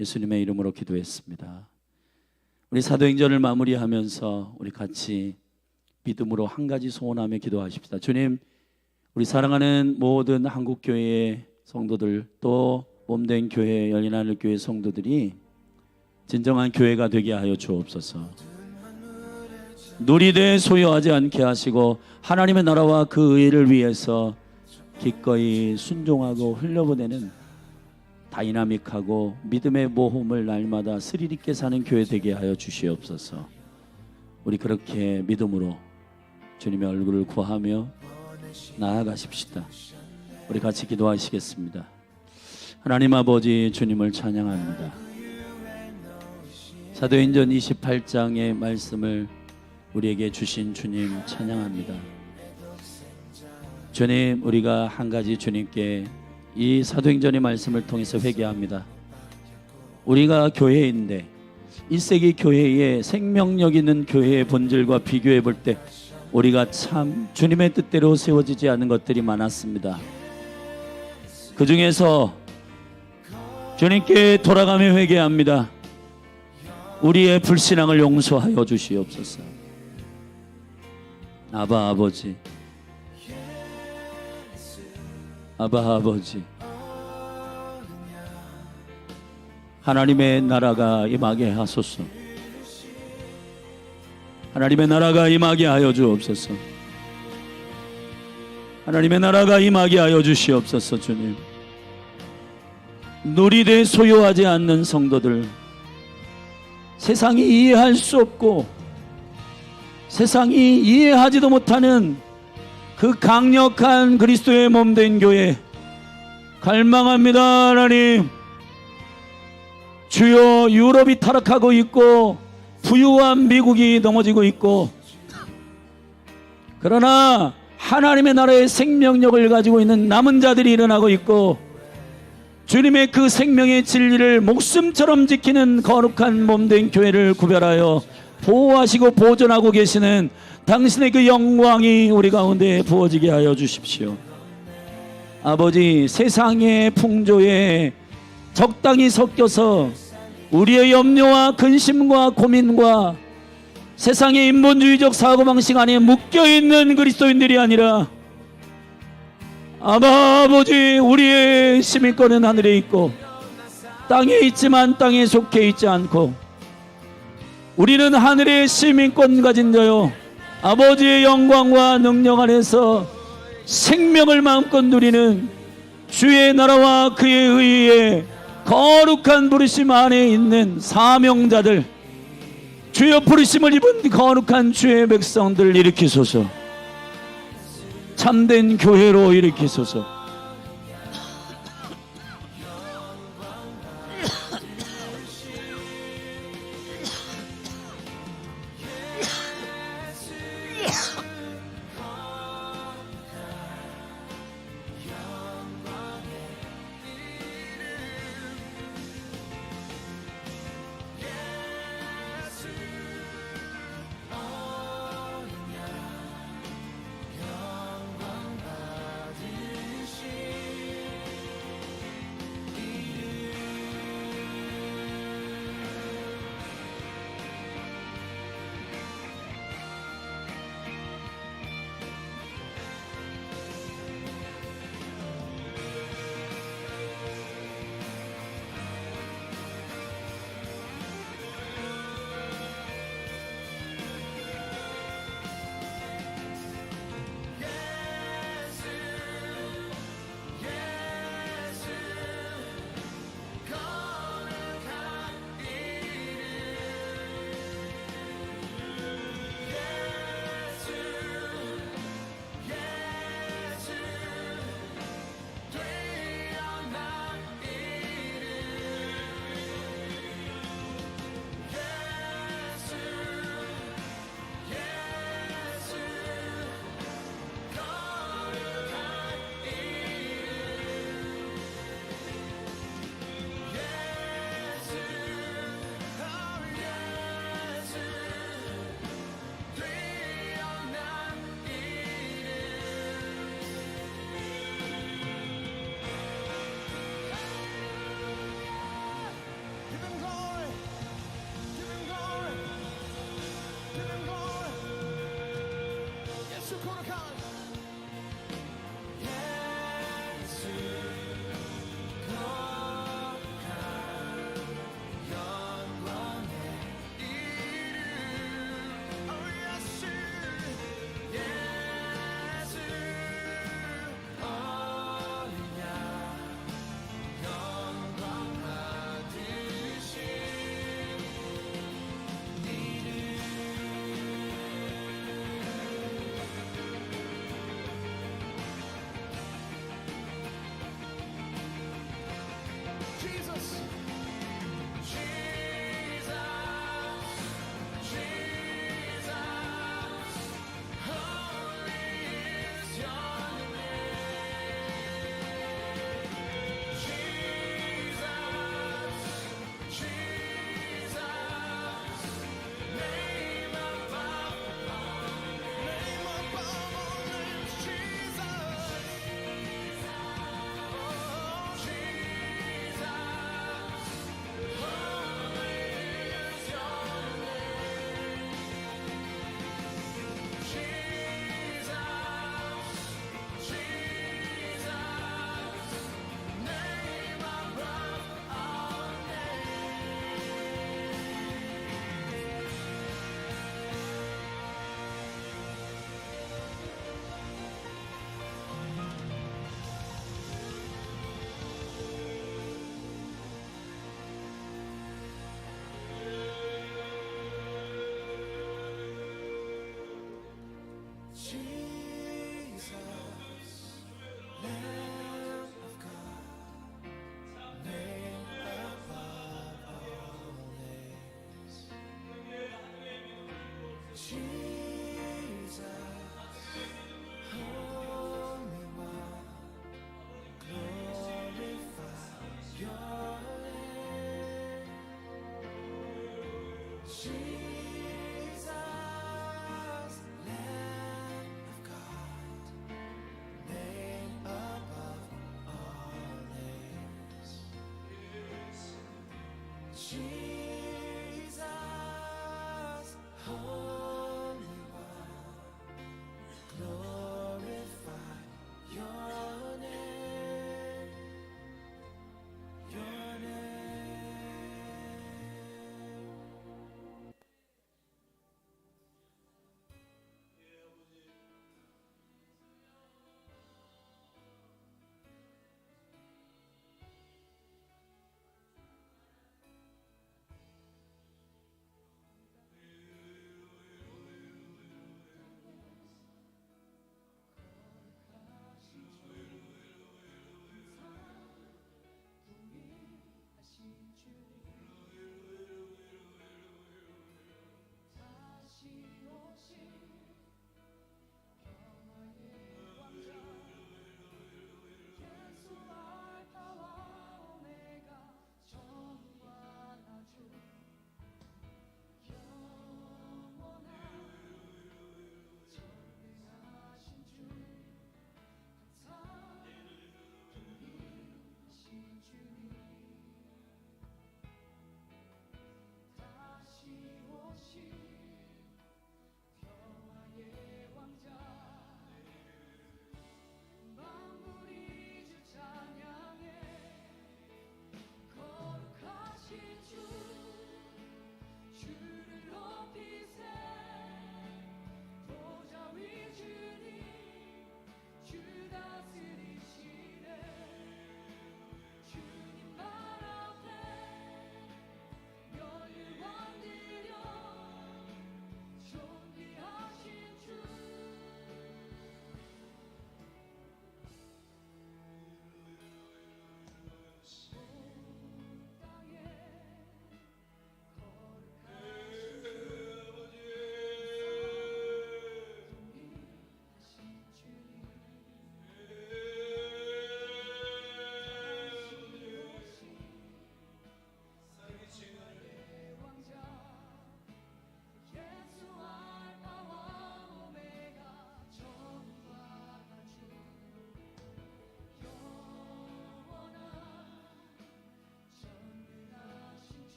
Speaker 1: 예수님의 이름으로 기도했습니다. 우리 사도행전을 마무리하면서 우리 같이 믿음으로 한 가지 소원하며 기도하십시다. 주님, 우리 사랑하는 모든 한국교회의 성도들, 또 몸된 교회, 열린하늘 교회 성도들이 진정한 교회가 되게 하여 주옵소서. 누리되 소유하지 않게 하시고 하나님의 나라와 그 의를 위해서 기꺼이 순종하고 흘려보내는 다이나믹하고 믿음의 모험을 날마다 스릴 있게 사는 교회 되게 하여 주시옵소서. 우리 그렇게 믿음으로 주님의 얼굴을 구하며 나아가십시다. 우리 같이 기도하시겠습니다. 하나님 아버지, 주님을 찬양합니다. 사도행전 28장의 말씀을 우리에게 주신 주님 찬양합니다. 주님, 우리가 한 가지 주님께 이 사도행전의 말씀을 통해서 회개합니다. 우리가 교회인데 1세기 교회의 생명력 있는 교회의 본질과 비교해 볼 때 우리가 참 주님의 뜻대로 세워지지 않은 것들이 많았습니다. 그 중에서 주님께 돌아가며 회개합니다. 우리의 불신앙을 용서하여 주시옵소서. 아바 아버지, 아바 아버지, 하나님의 나라가 임하게 하소서. 하나님의 나라가 임하게 하여 주옵소서. 하나님의 나라가 임하게 하여 주시옵소서. 주님, 누리되 소유하지 않는 성도들, 세상이 이해할 수 없고 세상이 이해하지도 못하는 그 강력한 그리스도의 몸된 교회 갈망합니다. 하나님, 주여, 유럽이 타락하고 있고 부유한 미국이 넘어지고 있고, 그러나 하나님의 나라의 생명력을 가지고 있는 남은 자들이 일어나고 있고, 주님의 그 생명의 진리를 목숨처럼 지키는 거룩한 몸된 교회를 구별하여 보호하시고 보존하고 계시는 당신의 그 영광이 우리 가운데 부어지게 하여 주십시오. 아버지, 세상의 풍조에 적당히 섞여서 우리의 염려와 근심과 고민과 세상의 인본주의적 사고방식 안에 묶여있는 그리스도인들이 아니라 아버지, 우리의 시민권은 하늘에 있고 땅에 있지만 땅에 속해 있지 않고 우리는 하늘의 시민권 가진 자요 아버지의 영광과 능력 안에서 생명을 마음껏 누리는 주의 나라와 그의 의의 거룩한 부르심 안에 있는 사명자들, 주의 부르심을 입은 거룩한 주의 백성들 일으키소서. 참된 교회로 일으키소서.
Speaker 3: Jesus,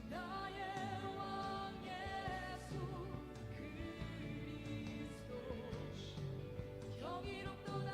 Speaker 3: 나의 왕 예수 그리스도 경이롭도다